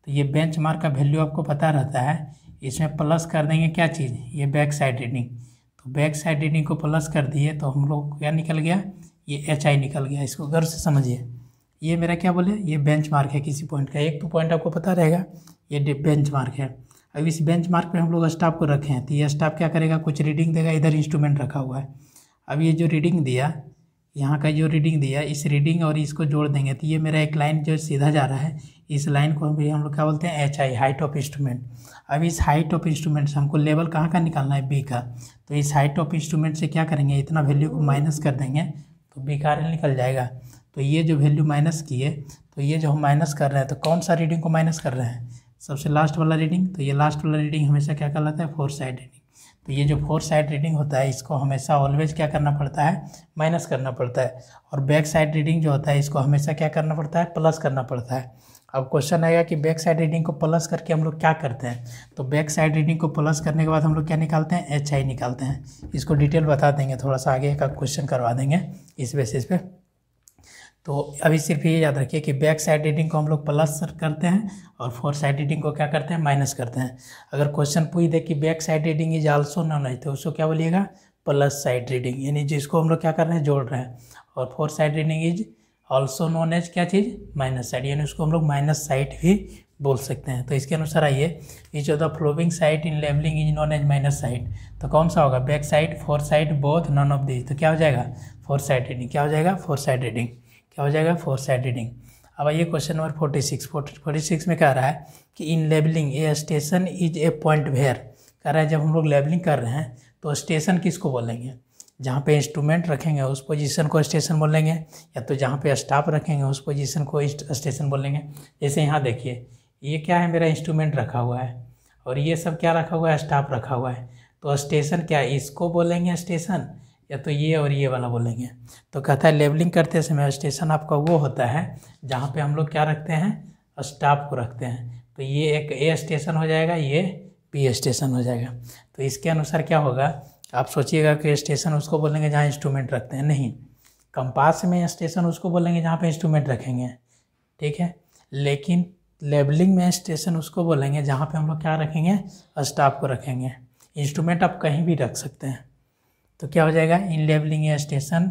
तो ये बेंच मार्क का वैल्यू आपको पता रहता है, इसमें प्लस कर देंगे क्या चीज़, ये बैक साइड रीडिंग। तो बैक साइड रीडिंग को प्लस कर दिए तो हम लोग क्या निकल गया, ये एच आई निकल गया। इसको गौर से समझिए, ये मेरा क्या बोले, ये बेंच मार्क है किसी पॉइंट का। एक तो पॉइंट आपको पता रहेगा ये बेंच मार्क है। अब इस बेंच मार्क पे हम लोग स्टाफ को रखे हैं, तो ये स्टाफ क्या करेगा, कुछ रीडिंग देगा, इधर इंस्ट्रूमेंट रखा हुआ है। अब ये जो रीडिंग दिया, यहाँ का जो रीडिंग दिया, इस रीडिंग और इसको जोड़ देंगे तो ये मेरा एक लाइन जो सीधा जा रहा है, इस लाइन को हम लोग क्या बोलते हैं, H I, height of instrument. अब इस हाइट ऑफ इंस्ट्रूमेंट से हमको लेवल कहाँ का निकालना है, बी का। तो इस हाइट ऑफ इंस्ट्रूमेंट से क्या करेंगे, इतना वैल्यू को माइनस कर देंगे तो बी का RL निकल जाएगा। तो ये जो वैल्यू माइनस किए, तो ये जो हम माइनस कर रहे हैं तो कौन सा रीडिंग को माइनस कर रहे हैं, सबसे लास्ट वाला रीडिंग। तो ये लास्ट वाला रीडिंग हमेशा क्या कहलाता है, फोर साइड रीडिंग। तो ये जो फोर साइड रीडिंग होता है इसको हमेशा ऑलवेज क्या करना पड़ता है, माइनस करना पड़ता है। और बैक साइड रीडिंग जो होता है इसको हमेशा क्या करना पड़ता है, प्लस करना पड़ता है। अब क्वेश्चन आएगा कि बैक साइड रीडिंग को प्लस करके हम लोग क्या करते हैं, तो बैक साइड रीडिंग को प्लस करने के बाद हम लोग क्या निकालते हैं, एच आई निकालते हैं। इसको डिटेल बता देंगे, थोड़ा सा आगे का क्वेश्चन करवा देंगे इस बेसिस पे। तो अभी सिर्फ ये याद रखिए कि बैक साइड रीडिंग को हम लोग प्लस करते हैं और फोर साइड रीडिंग को क्या करते हैं, माइनस करते हैं। अगर क्वेश्चन पूछ दे कि back side reading is also known है तो उसको क्या बोलिएगा, प्लस साइड रीडिंग, यानी जिसको हम लोग क्या कर रहे हैं, जोड़ रहे हैं। और fore side reading is also known as क्या चीज़, माइनस साइड, यानी उसको हम लोग माइनस साइड भी बोल सकते हैं। तो इसके अनुसार आइए, each of the following side in levelling is known as minus side. तो कौन सा होगा, back side, fore side, both, none of these. तो क्या हो जाएगा, फोर साइड रीडिंग। क्या हो जाएगा, फोर साइड रीडिंग। क्या हो जाएगा, फोर साइड रीडिंग। अब आइए क्वेश्चन नंबर 46 में कह रहा है कि in levelling a station is a point where. कह रहा है जब हम लोग लेबलिंग कर रहे हैं तो स्टेशन किसको बोलेंगे, जहाँ पे इंस्ट्रूमेंट रखेंगे उस पोजीशन को स्टेशन बोलेंगे, या तो जहाँ पे स्टाफ रखेंगे उस पोजीशन को स्टेशन बोलेंगे। जैसे यहाँ देखिए, ये क्या है, मेरा इंस्ट्रूमेंट रखा हुआ है और ये सब क्या रखा हुआ है, स्टाफ रखा हुआ है। तो स्टेशन क्या है, इसको बोलेंगे स्टेशन, या तो ये और ये वाला बोलेंगे। तो कहता है लेबलिंग करते समय स्टेशन आपका वो होता है जहाँ पे हम लोग क्या रखते हैं, स्टाफ को रखते हैं। तो ये एक ए स्टेशन हो जाएगा, ये बी स्टेशन हो जाएगा। तो इसके अनुसार क्या होगा, आप सोचिएगा कि स्टेशन उसको बोलेंगे जहाँ इंस्ट्रूमेंट रखते हैं, नहीं, कंपास में स्टेशन उसको बोलेंगे जहाँ पे इंस्ट्रूमेंट रखेंगे, ठीक है। लेकिन लेबलिंग में स्टेशन उसको बोलेंगे जहाँ पे हम लोग क्या रखेंगे, स्टाफ को रखेंगे। इंस्ट्रूमेंट आप कहीं भी रख सकते हैं। तो क्या हो जाएगा, in levelling a station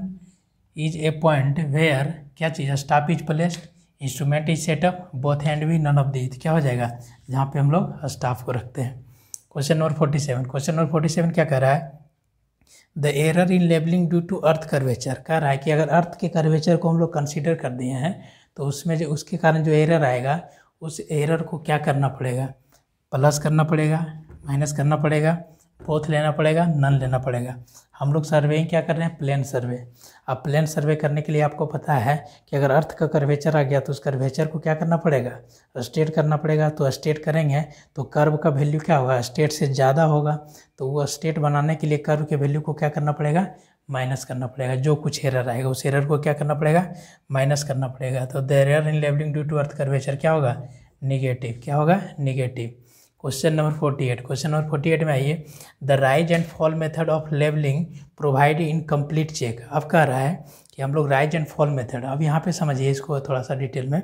is a point where क्या चीज़, staff is placed, instrument is setup, both hand भी, नन ऑफ दीज। क्या हो जाएगा, जहाँ पे हम लोग स्टाफ को रखते हैं। क्वेश्चन नंबर 47 क्या कह रहा है, the error in levelling due to earth curvature. कह रहा है कि अगर अर्थ के कर्वेचर को हम लोग कंसीडर कर दिए हैं तो उसमें जो उसके कारण जो एरर आएगा उस एरर को क्या करना पड़ेगा, प्लस करना पड़ेगा, माइनस करना पड़ेगा, बोथ लेना पड़ेगा, नन लेना पड़ेगा। हम लोग सर्वेइंग क्या कर रहे हैं, प्लेन सर्वे। अब प्लेन सर्वे करने के लिए आपको पता है कि अगर अर्थ का कर्वेचर आ गया तो उस कर्वेचर को क्या करना पड़ेगा, स्ट्रेट करना पड़ेगा। तो स्ट्रेट करेंगे तो कर्व का वैल्यू क्या होगा, स्ट्रेट से ज़्यादा होगा। तो वो स्ट्रेट बनाने के लिए कर्व के वैल्यू को क्या करना पड़ेगा, माइनस करना पड़ेगा। जो कुछ एरर आएगा उस एरर को क्या करना पड़ेगा, माइनस करना पड़ेगा। तो the error in levelling due to earth curvature क्या होगा, निगेटिव। क्या होगा, निगेटिव। क्वेश्चन नंबर 48 में आइए, the rise and fall method of levelling provide incomplete check. अब कह रहा है कि हम लोग राइज एंड फॉल मेथड, अब यहाँ पे समझिए इसको थोड़ा सा डिटेल में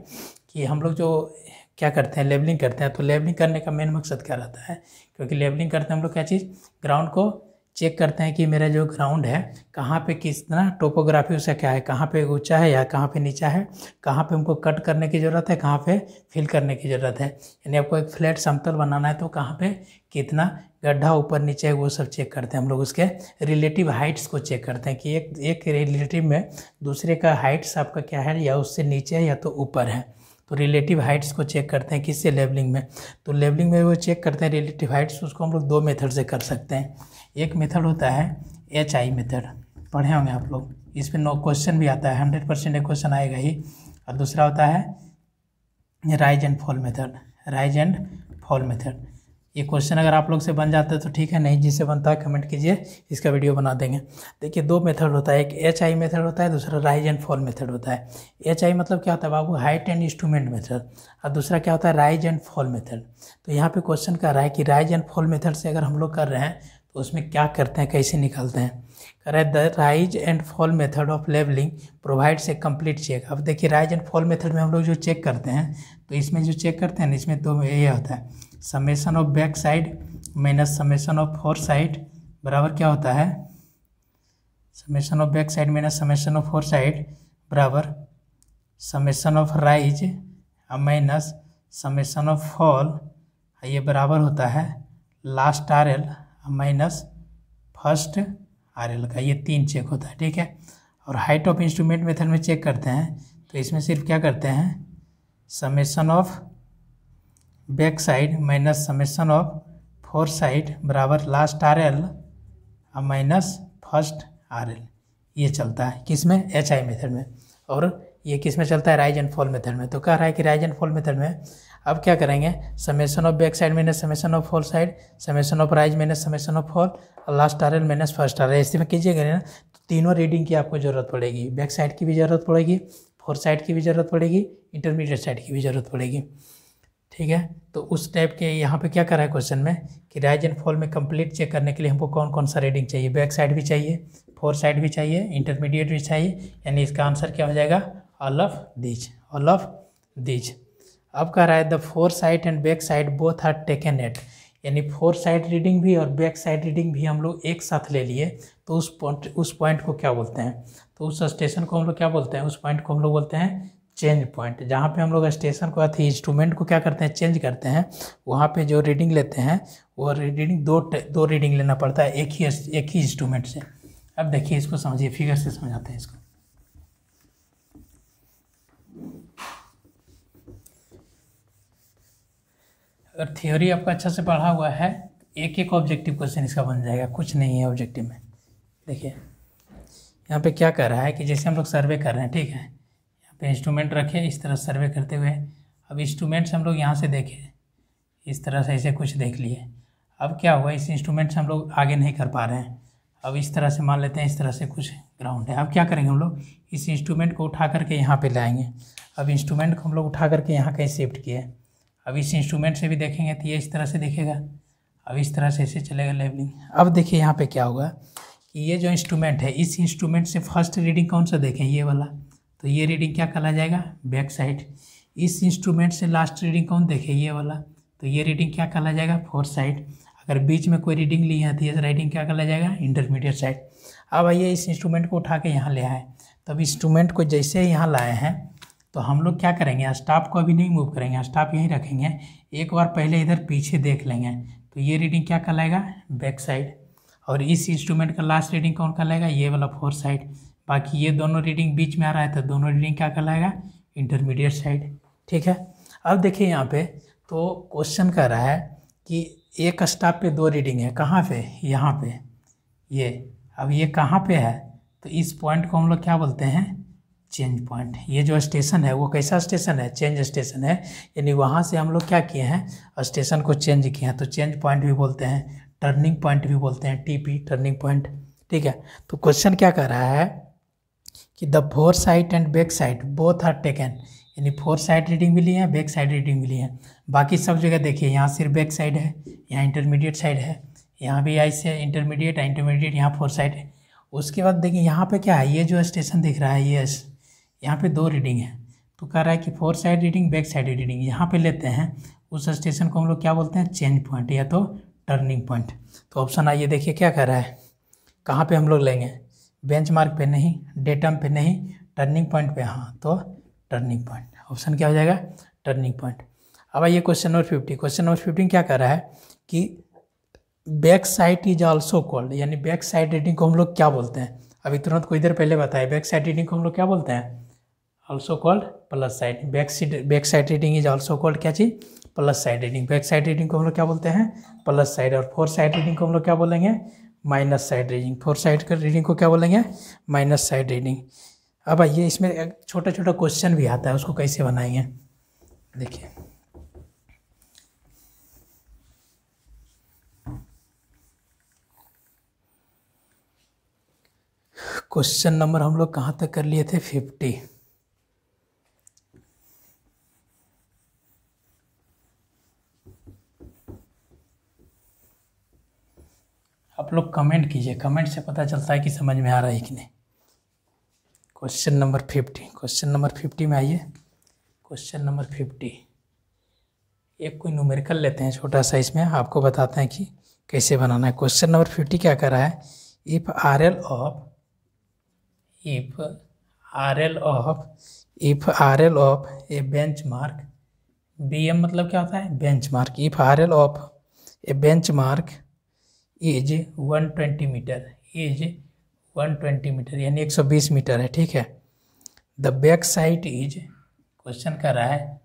कि हम लोग जो क्या करते हैं, लेबलिंग करते हैं। तो लेबलिंग करने का मेन मकसद क्या रहता है, क्योंकि लेबलिंग करते हैं हम लोग क्या चीज़, ग्राउंड को चेक करते हैं कि मेरा जो ग्राउंड है कहाँ पे कितना टोपोग्राफी उसका क्या है, कहाँ पे ऊंचा है या कहाँ पे नीचा है, कहाँ पे हमको कट करने की ज़रूरत है, कहाँ पे फिल करने की ज़रूरत है। यानी आपको एक फ्लैट समतल बनाना है तो कहाँ पे कितना गड्ढा ऊपर नीचे है वो सब चेक करते हैं हम लोग। उसके रिलेटिव हाइट्स को चेक करते हैं कि एक रिलेटिव में दूसरे का हाइट्स आपका क्या है, या उससे नीचे है या तो ऊपर है। तो रिलेटिव हाइट्स को चेक करते हैं किससे, लेवलिंग में। तो लेवलिंग में वो चेक करते हैं रिलेटिव हाइट्स, उसको हम लोग दो मेथड से कर सकते हैं। एक मेथड होता है HI मेथड, पढ़े होंगे आप लोग, इस पर नो क्वेश्चन भी आता है, 100% एक क्वेश्चन आएगा ही। और दूसरा होता है rise and fall method, rise and fall method. ये क्वेश्चन अगर आप लोग से बन जाता है तो ठीक है, नहीं जिससे बनता है कमेंट कीजिए, इसका वीडियो बना देंगे। देखिए दो मेथड होता है, एक HI मेथड होता है, दूसरा राइज एंड फॉल मेथड होता है। HI मतलब क्या होता है बाबू, हाइट एंड इंस्ट्रूमेंट मेथड, और दूसरा क्या होता है राइज एंड फॉल मेथड। तो यहाँ पे क्वेश्चन कर रहा है कि राइज एंड फॉल मेथड से अगर हम लोग कर रहे हैं तो उसमें क्या करते हैं, कैसे निकालते हैं। कह रहा है the rise and fall method of levelling provides a complete check. अब देखिए राइज एंड फॉल मेथड में हम लोग जो चेक करते हैं, तो इसमें जो चेक करते हैं इसमें तो ये होता है summation of back side minus summation of fore side बराबर क्या होता है, summation of back side minus summation of fore side बराबर summation of rise minus summation of fall, ये बराबर होता है last RL minus first RL का। ये तीन चेक होता है, ठीक है। और हाइट ऑफ इंस्ट्रूमेंट मेथड में चेक करते हैं तो इसमें सिर्फ क्या करते हैं, summation of back side minus summation of fore side बराबर last RL minus first RL। ये चलता है किस में, HI मेथड में। और ये किस में चलता है, राइज एंड फॉल मेथड में। तो कह रहा है कि राइज एंड फॉल मेथड में अब क्या करेंगे, summation of back side minus summation of fall side, summation of rise minus summation of fall, और last RL minus first RL। इसी में कीजिएगा ना तो तीनों रीडिंग की आपको ज़रूरत पड़ेगी, बैक साइड की भी ज़रूरत पड़ेगी, फोर साइड की भी ज़रूरत पड़ेगी, इंटरमीडिएट साइड की भी ज़रूरत पड़ेगी, ठीक है। तो उस टाइप के यहाँ पे क्या करा है क्वेश्चन में कि राइज एंड फॉल में कंप्लीट चेक करने के लिए हमको कौन कौन सा रीडिंग चाहिए, बैक साइड भी चाहिए, फोर साइड भी चाहिए, इंटरमीडिएट भी चाहिए, यानी इसका आंसर क्या हो जाएगा, all of these, all of these. अब कह रहा है the fore side and back side both are taken at, यानी फोर साइड रीडिंग भी और बैक साइड रीडिंग भी हम लोग एक साथ ले लिए, तो उस पॉइंट को क्या बोलते हैं, तो उस स्टेशन को हम लोग क्या बोलते हैं, उस पॉइंट को हम लोग बोलते हैं चेंज पॉइंट। जहाँ पे हम लोग स्टेशन को अथी इंस्ट्रूमेंट को क्या करते हैं, चेंज करते हैं, वहाँ पे जो रीडिंग लेते हैं वो रीडिंग दो रीडिंग लेना पड़ता है एक ही इंस्ट्रूमेंट से। अब देखिए इसको समझिए, फिगर से समझाते हैं इसको। अगर थ्योरी आपका अच्छा से पढ़ा हुआ है, एक एक ऑब्जेक्टिव क्वेश्चन इसका बन जाएगा, कुछ नहीं है ऑब्जेक्टिव में। देखिए यहाँ पे क्या कर रहा है कि जैसे हम लोग सर्वे कर रहे हैं, ठीक है, यहाँ पे इंस्ट्रूमेंट रखे इस तरह सर्वे करते हुए। अब इंस्ट्रूमेंट से हम लोग यहाँ से देखें, इस तरह से ऐसे कुछ देख लिए। अब क्या हुआ, इस इंस्ट्रूमेंट से हम लोग आगे नहीं कर पा रहे हैं, अब इस तरह से मान लेते हैं, इस तरह से कुछ ग्राउंड है। अब क्या करेंगे, हम लोग इस इंस्ट्रूमेंट को उठा करके यहाँ पे लाएंगे। अब इंस्ट्रूमेंट को हम लोग उठा करके यहाँ कहीं शिफ्ट किए। अब इस इंस्ट्रूमेंट से भी देखेंगे तो ये इस तरह से दिखेगा, अब इस तरह से ऐसे चलेगा लेवलिंग। अब देखिए यहाँ पे क्या होगा कि ये जो इंस्ट्रूमेंट है, इस इंस्ट्रूमेंट से फर्स्ट रीडिंग कौन सा देखें, ये वाला, तो ये रीडिंग क्या कहला जाएगा, बैक साइड। इस इंस्ट्रूमेंट से लास्ट रीडिंग कौन देखे, ये वाला, तो ये रीडिंग क्या कहला जाएगा, फोर साइड। अगर बीच में कोई रीडिंग ली है तो ये रीडिंग क्या कहला जाएगा, इंटरमीडिएट साइड। अब आइए इस इंस्ट्रूमेंट को उठा के यहाँ ले आए। तब इंस्ट्रूमेंट को जैसे यहाँ लाए हैं तो हम लोग क्या करेंगे, स्टाफ को अभी नहीं मूव करेंगे, स्टाफ यहीं रखेंगे। एक बार पहले इधर पीछे देख लेंगे तो ये रीडिंग क्या कहलाएगा, बैक साइड। और इस इंस्ट्रूमेंट का लास्ट रीडिंग कौन कहलाएगा, ये वाला फोर साइड। बाकी ये दोनों रीडिंग बीच में आ रहा है तो दोनों रीडिंग क्या कहलाएगा, इंटरमीडिएट साइड, ठीक है। अब देखिए यहाँ पे तो क्वेश्चन कर रहा है कि एक स्टाफ पे दो रीडिंग है, कहाँ पे, यहाँ पे ये। अब ये कहाँ पे है, तो इस पॉइंट को हम लोग क्या बोलते हैं, चेंज पॉइंट। ये जो स्टेशन है वो कैसा स्टेशन है, चेंज स्टेशन है, यानी वहाँ से हम लोग क्या किए हैं, स्टेशन को चेंज किए हैं, तो चेंज पॉइंट भी बोलते हैं, टर्निंग पॉइंट भी बोलते हैं, TP टर्निंग पॉइंट, ठीक है। तो क्वेश्चन क्या कर रहा है कि the fore side and back side both are taken, यानी फोर साइड रीडिंग भी लिए हैं, बैक साइड रीडिंग भी लिए हैं। बाकी सब जगह देखिए, यहाँ सिर्फ बैक साइड है, यहाँ इंटरमीडिएट साइड है, यहाँ भी ऐसे इंटरमीडिएट यहाँ फोर साइड है। उसके बाद देखिए यहाँ पे क्या है, ये जो स्टेशन दिख रहा है, ये यहाँ पे दो रीडिंग है, तो कह रहा है कि four side reading back side reading यहाँ पे लेते हैं। उस स्टेशन को हम लोग क्या बोलते हैं, चेंज पॉइंट या तो टर्निंग पॉइंट। तो ऑप्शन आइए देखिए क्या कर रहा है, कहाँ पे हम लोग लेंगे, बेंचमार्क पे नहीं, डेटम पे नहीं, टर्निंग पॉइंट पे, हाँ तो टर्निंग पॉइंट। ऑप्शन क्या हो जाएगा, टर्निंग पॉइंट। अब आइए क्वेश्चन नंबर 50। क्वेश्चन नंबर 15 क्या कर रहा है कि back side is also called, यानी बैक साइड रीडिंग को हम लोग क्या बोलते हैं। अभी तुरंत कोई देर पहले बताया, बैक साइड रीडिंग को हम लोग क्या बोलते हैं, also called plus side. Back side reading is also called क्या चीज़, plus side reading. Back side reading को हम लोग क्या बोलते हैं, प्लस साइड। और फोर साइड रीडिंग को हम लोग क्या बोलेंगे, minus side reading. Fore side का रीडिंग को क्या बोलेंगे, माइनस साइड रीडिंग। अब आइए इसमें एक छोटा छोटा क्वेश्चन भी आता है, उसको कैसे बनाएंगे देखिए। क्वेश्चन नंबर हम लोग कहाँ तक कर लिए थे, 50। आप लोग कमेंट कीजिए, कमेंट से पता चलता है कि समझ में आ रहा है कि नहीं। क्वेश्चन नंबर 50, क्वेश्चन नंबर 50 में आइए। क्वेश्चन नंबर 50 एक कोई न्यूमेरिकल लेते हैं छोटा सा, इसमें आपको बताते हैं कि कैसे बनाना है। क्वेश्चन नंबर 50 क्या कर रहा है, if R L of a benchmark, B M मतलब क्या होता है, benchmark. If R L of a benchmark is 120 metre, is 120 metre यानी 120 मीटर है, ठीक है। The back side is, question कर रहा है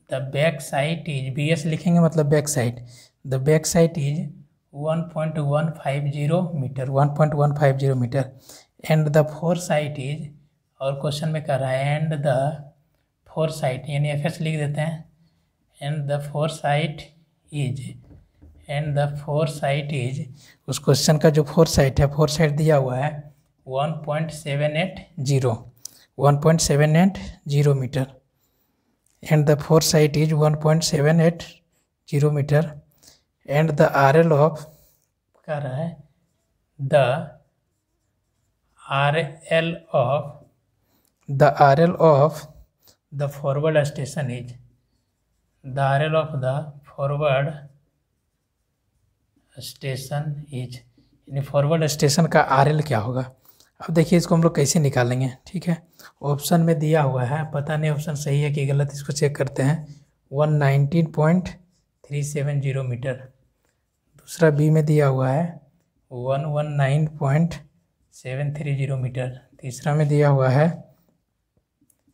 the back side is, B S लिखेंगे मतलब back side, the back side is 1.150 metre, 1.150 metre. And the fore side is, और क्वेश्चन में कर रहा है एंड द फोर साइड यानी एफ एस लिख देते हैं, and the fore side is, and the fore side is, उस क्वेश्चन का जो फोर साइड है, फोर साइड दिया हुआ है 1.780 metre, and the fore side is 1.780 metre. And the R L of, क्या रहा है, the R L of the forward station is, the R L of the forward station is, यानी फॉरवर्ड स्टेशन का आर एल क्या होगा। अब देखिए इसको हम लोग कैसे निकालेंगे, ठीक है। ऑप्शन में दिया हुआ है, पता नहीं ऑप्शन सही है कि गलत, इसको चेक करते हैं। 119.370 मीटर। दूसरा बी में दिया हुआ है 119.730 मीटर। तीसरा में दिया हुआ है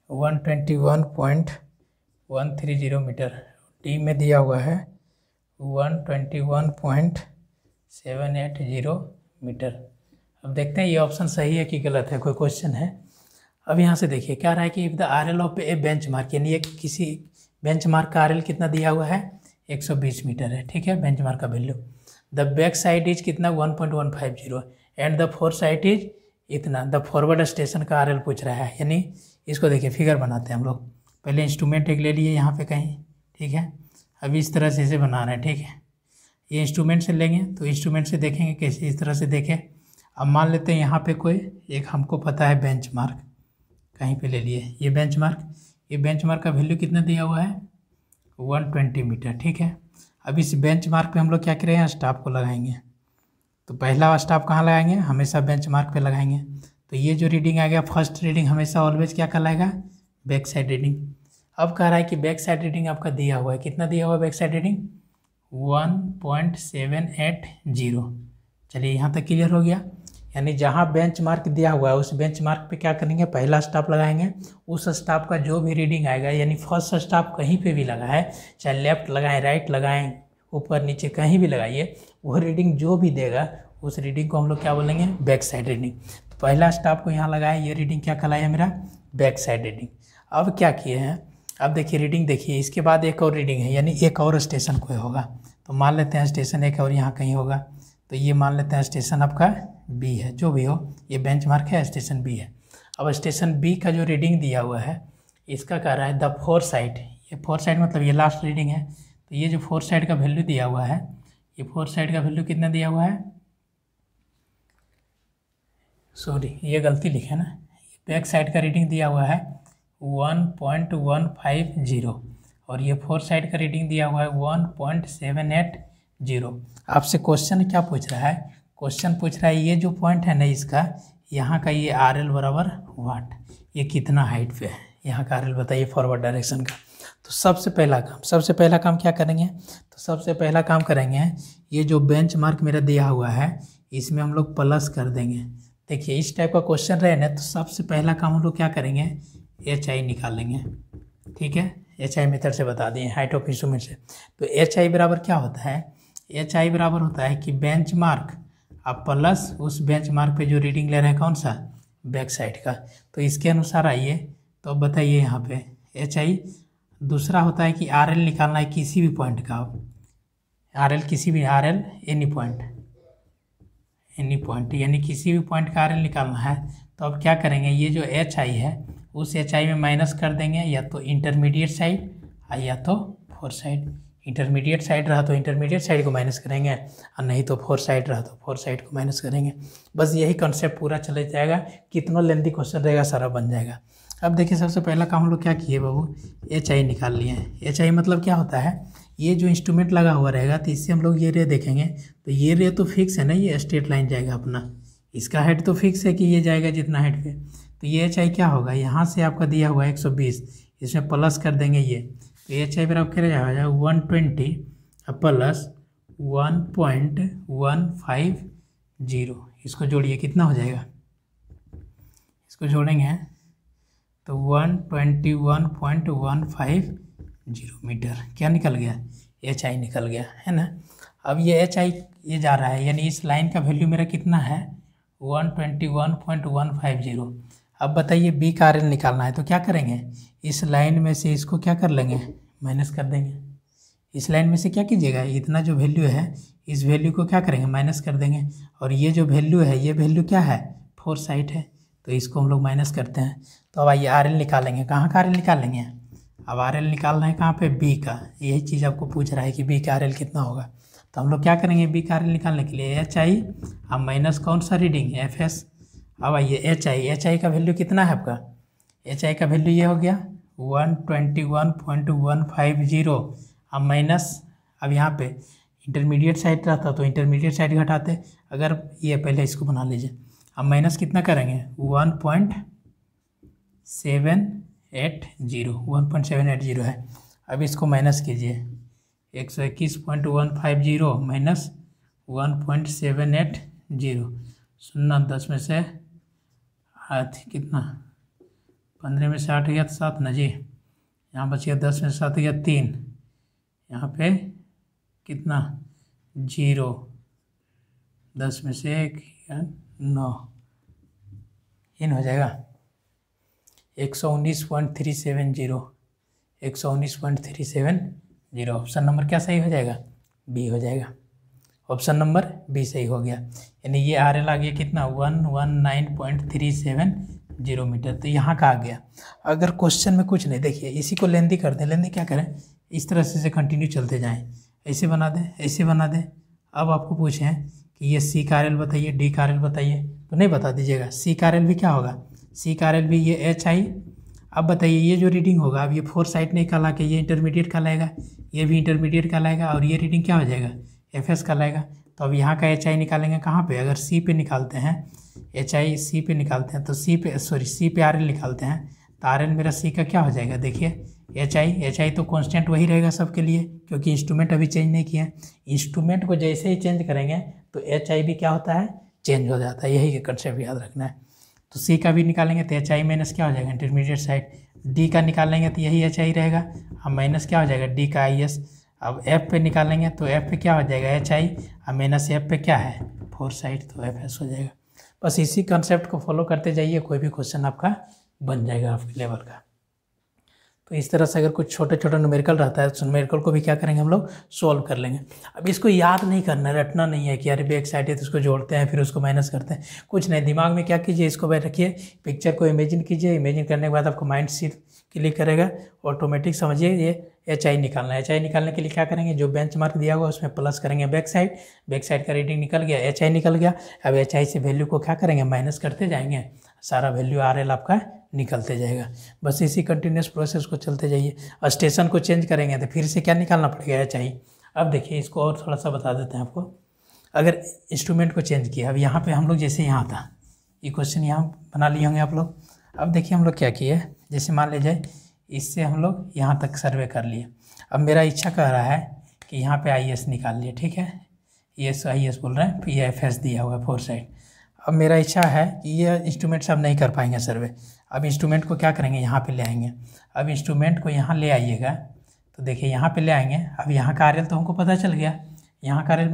121.130 मीटर। डी में दिया हुआ है 121.780 मीटर। अब देखते हैं ये ऑप्शन सही है कि गलत है, कोई क्वेश्चन है। अब यहाँ से देखिए क्या रहा है कि if the R L of a bench mark, यानी एक किसी बेंच मार्क का आर एल कितना दिया हुआ है, 120 मीटर है, ठीक है, बेंच मार्क का value. The back side is कितना 1.150 and the fore side is इतना। द फॉरवर्ड स्टेशन का आर एल पूछ रहा है, यानी इसको देखिए फिगर बनाते हैं हम लोग। पहले इंस्ट्रूमेंट एक ले लिए यहाँ पे कहीं, ठीक है। अभी इस तरह से इसे बना रहे हैं, ठीक है। ये इंस्ट्रूमेंट से लेंगे तो इंस्ट्रूमेंट से देखेंगे कैसे, इस तरह से देखें। अब मान लेते हैं यहाँ पे कोई एक हमको पता है बेंच मार्क, कहीं पे ले लिए ये बेंच मार्क। ये बेंच मार्क का वैल्यू कितना दिया हुआ है, 120 मीटर, ठीक है। अब इस बेंच मार्क पे हम लोग क्या करेंगे, स्टॉप को लगाएंगे। तो पहला स्टॉप कहाँ लगाएंगे, हमेशा बेंच मार्क पे लगाएंगे। तो ये जो रीडिंग आ गया फर्स्ट रीडिंग हमेशा ऑलवेज क्या कहलाएगा, बैक साइड रीडिंग। अब कह रहा है कि बैक साइड रीडिंग आपका दिया हुआ है, कितना दिया हुआ है बैक साइड रीडिंग, 1.780। चलिए यहाँ तक क्लियर हो गया। यानी जहाँ बेंच मार्क दिया हुआ है उस बेंच मार्क पे क्या करेंगे, पहला स्टॉप लगाएंगे। उस स्टॉप का जो भी रीडिंग आएगा, यानी फर्स्ट स्टॉप कहीं पे भी लगा है, चाहे लेफ्ट लगाएं, राइट लगाएं, ऊपर नीचे कहीं भी लगाइए, वो रीडिंग जो भी देगा उस रीडिंग को हम लोग क्या बोलेंगे, बैक साइड रीडिंग। तो पहला स्टॉप को यहाँ लगाए, ये रीडिंग क्या कहलाया मेरा, बैक साइड रीडिंग। अब क्या किए हैं, अब देखिए रीडिंग देखिए, इसके बाद एक और रीडिंग है, यानी एक और स्टेशन कोई होगा। तो मान लेते हैं स्टेशन एक और यहाँ कहीं होगा, तो ये मान लेते हैं स्टेशन आपका बी है, जो भी हो ये बेंच मार्क है, स्टेशन बी है। अब स्टेशन बी का जो रीडिंग दिया हुआ है इसका कह रहा है द फोर साइड, ये फोर साइड मतलब ये लास्ट रीडिंग है। तो ये जो फोर साइड का वैल्यू दिया हुआ है, ये फोर साइड का वैल्यू कितना दिया हुआ है, सॉरी ये गलती लिखे ना, बैक साइड का रीडिंग दिया हुआ है 1.150 और ये फोर साइड का रीडिंग दिया हुआ है 1.780। आपसे क्वेश्चन क्या पूछ रहा है, क्वेश्चन पूछ रहा है ये जो पॉइंट है ना इसका, यहाँ का ये आर एल बराबर वाट, ये कितना हाइट पे है, यहाँ का आर एल बताइए फॉरवर्ड डायरेक्शन का। तो सबसे पहला काम क्या करेंगे, तो सबसे पहला काम करेंगे, ये जो बेंच मार्क मेरा दिया हुआ है इसमें हम लोग प्लस कर देंगे। देखिए इस टाइप का क्वेश्चन रहे ना, तो सबसे पहला काम हम लोग क्या करेंगे, एच आई निकाल लेंगे, ठीक है। एच आई मेथड से बता दिए, हाइट ऑफ इंस्ट्रूमेंट से। तो एच आई बराबर क्या होता है, एच आई बराबर होता है कि बेंच मार्क अब प्लस उस बेंच मार्क पे जो रीडिंग ले रहे हैं कौन सा, बैक साइड का। तो इसके अनुसार आइए, तो अब बताइए यहाँ पे एच आई। दूसरा होता है कि आर एल निकालना है किसी भी पॉइंट का, आर एल किसी भी, आर एल एनी पॉइंट यानी किसी भी पॉइंट का आर एल निकालना है। तो अब क्या करेंगे, ये जो एच आई है उस एच आई में माइनस कर देंगे या तो इंटरमीडिएट साइड या तो फोर साइड। इंटरमीडिएट साइड रहा तो इंटरमीडिएट साइड को माइनस करेंगे, और नहीं तो फोर साइड रहा तो फोर साइड को माइनस करेंगे। बस यही कॉन्सेप्ट पूरा चले जाएगा, कितना लेंथी क्वेश्चन रहेगा सारा बन जाएगा। अब देखिए सबसे पहला काम हम लोग क्या किए बाबू, एच आई निकाल लिए हैं। एच आई मतलब क्या होता है, ये जो इंस्ट्रूमेंट लगा हुआ रहेगा तो इससे हम लोग ये रे देखेंगे, तो ये रे तो फिक्स है ना, ये स्ट्रेट लाइन जाएगा अपना, इसका हेड तो फिक्स है कि ये जाएगा जितना हेड पे। तो ये एच आई क्या होगा, यहाँ से आपका दिया हुआ है 120, इसमें प्लस कर देंगे ये, तो एच आई बराबर क्या जाएगा 120 प्लस 1.150। इसको जोड़िए कितना हो जाएगा, इसको जोड़ेंगे तो 121.150 मीटर क्या निकल गया, एच आई निकल गया है ना। अब ये एच आई ये जा रहा है, यानी इस लाइन का वैल्यू मेरा कितना है 121.150। अब बताइए बी का आर एल निकालना है, तो क्या करेंगे, इस लाइन में से इसको क्या कर लेंगे, माइनस कर देंगे। इस लाइन में से क्या कीजिएगा, इतना जो वैल्यू है इस वैल्यू को क्या करेंगे, माइनस कर देंगे। और ये जो वैल्यू है, ये वैल्यू क्या है, फोर साइड है, तो इसको हम लोग माइनस करते हैं। तो अब आइए आर एल निकालेंगे, कहाँ का आर एल निकालेंगे, अब आर एल निकालना है कहाँ पे, बी का। यही चीज़ आपको पूछ रहा है कि बी का आर एल कितना होगा। तो हम लोग क्या करेंगे, बी का आर एल निकालने के लिए एच आई अब माइनस कौन सा रीडिंग, एफ एस। अब आइए एच आई का वैल्यू कितना है आपका, एच आई का वैल्यू ये हो गया 121.150। अब माइनस, अब यहाँ पे इंटरमीडिएट साइड रहता तो इंटरमीडिएट साइड घटाते, अगर ये पहले इसको बना लीजिए। अब माइनस कितना करेंगे 1.780 है। अब इसको माइनस कीजिए 121.150 माइनस 1.780, सुनना 10 में से 8 कितना, 15 में से 8 गया तो 7 ना जी, यहाँ बच गया 10 में से 7 गया 3, यहाँ पे कितना 0, 10 में से 1 9, इन हो जाएगा 119.370, 119.370। ऑप्शन नंबर क्या सही हो जाएगा, बी हो जाएगा। ऑप्शन नंबर बी सही हो गया, यानी ये आर एल आ गया कितना 119.370 मीटर। तो यहाँ का आ गया। अगर क्वेश्चन में कुछ नहीं, देखिए इसी को लेंथी कर दें, लेंथी क्या करें, इस तरह से कंटिन्यू चलते जाएं, ऐसे बना दें, ऐसे बना दें। अब आपको पूछें कि ये सी का आर एल बताइए, डी का आर एल बताइए, तो नहीं बता दीजिएगा। सी का आर एल भी क्या होगा, सी का आर एल भी ये एच आई। अब बताइए ये जो रीडिंग होगा, अब ये फोर साइड नहीं कहला के ये इंटरमीडिएट का लाएगा, ये भी इंटरमीडिएट का लाएगा, और ये रीडिंग क्या हो जाएगा, एफ एस का लाएगा। तो अब यहाँ का एच आई निकालेंगे कहाँ पे, अगर सी पे निकालते हैं, एच आई सी पे निकालते हैं, तो सी पे आर एल निकालते हैं, तो आर एल मेरा सी का क्या हो जाएगा, देखिए एच आई तो कांस्टेंट वही रहेगा सबके लिए, क्योंकि इंस्ट्रूमेंट अभी चेंज नहीं किया है। इंस्ट्रूमेंट को जैसे ही चेंज करेंगे तो एच आई भी क्या होता है, चेंज हो जाता है। यही कंसेप्ट याद रखना है। तो सी का भी निकालेंगे तो एच आई माइनस क्या हो जाएगा, इंटरमीडिएट साइड। डी का निकालेंगे तो यही एच आई रहेगा, अब माइनस क्या हो जाएगा, डी का आई एस। अब एफ पे निकालेंगे तो एफ पे क्या हो जाएगा, एच आई, अब माइनस एफ पे क्या है, फोर साइड, तो एफ एस हो जाएगा। बस इसी कंसेप्ट को फॉलो करते जाइए, कोई भी क्वेश्चन आपका बन जाएगा आपके लेवल का। तो इस तरह से अगर कुछ छोटे छोटे न्यूमेरिकल रहता है तो न्यूमेरिकल को भी क्या करेंगे हम लोग, सोल्व कर लेंगे। अब इसको याद नहीं करना है, रटना नहीं है कि यार बैक साइड है तो उसको जोड़ते हैं फिर उसको माइनस करते हैं, कुछ नहीं। दिमाग में क्या कीजिए, इसको भाई रखिए, पिक्चर को इमेजिन कीजिए, इमेजिन करने के बाद आपको माइंड सीट क्लिक करेगा, ऑटोमेटिक समझिए ये एच आई निकालना है। एच आई निकालने के लिए क्या करेंगे, जो बेंच मार्क दिया हुआ उसमें प्लस करेंगे बैक साइड का रीडिंग निकल गया, एच आई निकल गया। अब एच आई से वैल्यू को क्या करेंगे, माइनस करते जाएंगे, सारा वैल्यू आर एल आपका निकलते जाएगा। बस इसी कंटिन्यूस प्रोसेस को चलते जाइए। स्टेशन को चेंज करेंगे तो फिर से क्या निकालना पड़ेगा, एच आई। अब देखिए इसको और थोड़ा सा बता देते हैं आपको। अगर इंस्ट्रूमेंट को चेंज किया, अब यहाँ पे हम लोग जैसे यहाँ था, ये क्वेश्चन यहाँ बना लिए होंगे आप लोग। अब देखिए हम लोग क्या किए, जैसे मान लीजिए इससे हम लोग यहाँ तक सर्वे कर लिए। अब मेरा इच्छा कर रहा है कि यहाँ पे आई एस निकाल लिए, ठीक है, ये आई एस बोल रहे हैं, फिर ये एफ एस दिया हुआ है फोर साइड। अब मेरा इच्छा है कि ये इंस्ट्रूमेंट से अब नहीं कर पाएंगे सर्वे, अब इंस्ट्रूमेंट को क्या करेंगे, यहाँ पे ले आएंगे। अब इंस्ट्रूमेंट को यहाँ ले आइएगा तो देखिए यहाँ पे ले आएंगे। अब यहाँ का RL तो हमको पता चल गया, यहाँ का RL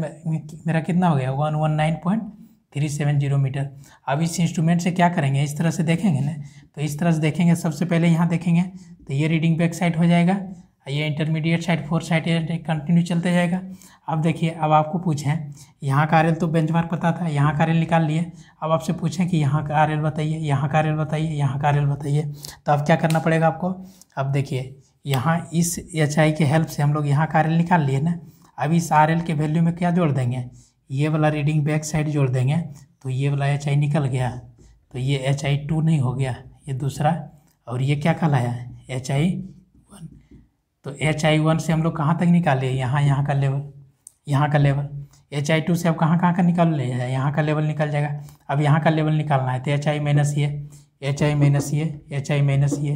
मेरा कितना हो गया 119.370 मीटर। अब इस इंस्ट्रूमेंट से क्या करेंगे, इस तरह से देखेंगे ना, तो इस तरह से देखेंगे। सबसे पहले यहाँ देखेंगे तो ये रीडिंग बैक साइड हो जाएगा, ये इंटरमीडिएट साइड 4 साइड कंटिन्यू चलते जाएगा। अब देखिए, अब आपको पूछें यहाँ का RL तो बेंचमार्क पता था, यहाँ का RL निकाल लिए। अब आपसे पूछें कि यहाँ का RL बताइए, यहाँ का RL बताइए, यहाँ का RL बताइए, तो अब क्या करना पड़ेगा आपको। अब देखिए यहाँ इस HI के हेल्प से हम लोग यहाँ का RL निकाल लिए ना। अब इस RL के वैल्यू में क्या जोड़ देंगे, ये वाला रीडिंग बैक साइड जोड़ देंगे, तो ये वाला HI निकल गया, तो ये HI2 नहीं हो गया, ये दूसरा, और ये क्या कहलाया HI1। तो HI1 से हम लोग कहाँ तक निकाले, यहाँ का लेवल, यहाँ का लेवल। HI2 से अब कहाँ का निकाल ले जाए, यहाँ का लेवल निकल जाएगा। अब यहाँ का लेवल निकालना है तो HI माइनस ये, HI माइनस ये, HI माइनस ये।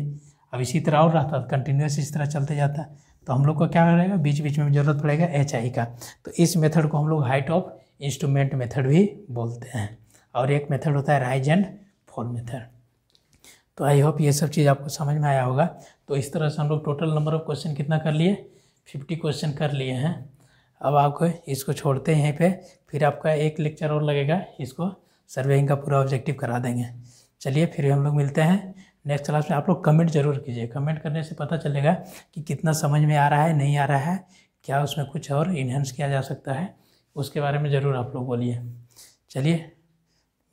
अब इसी तरह और रहता तो कंटिन्यूस इस तरह चलते जाता। तो हम लोग को क्या करेगा, बीच बीच में ज़रूरत पड़ेगा HI का। तो इस मेथड को हम लोग हाइट ऑफ इंस्ट्रूमेंट मेथड भी बोलते हैं। और एक मेथड होता है राइज एंड फॉल मेथड। तो आई होप ये सब चीज़ आपको समझ में आया होगा। तो इस तरह से हम लोग टोटल नंबर ऑफ क्वेश्चन कितना कर लिए, 50 क्वेश्चन कर लिए हैं। अब आपको इसको छोड़ते हैं यहीं पे, फिर आपका एक लेक्चर और लगेगा, इसको सर्वेइंग का पूरा ऑब्जेक्टिव करा देंगे। चलिए फिर हम लोग मिलते हैं नेक्स्ट क्लास में। आप लोग कमेंट जरूर कीजिए, कमेंट करने से पता चलेगा कि कितना समझ में आ रहा है, नहीं आ रहा है, क्या उसमें कुछ और इन्हेंस किया जा सकता है, उसके बारे में ज़रूर आप लोग बोलिए। चलिए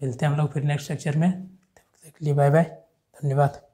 मिलते हैं हम लोग फिर नेक्स्ट लेक्चर में। तब तक के लिए बाय बाय, धन्यवाद।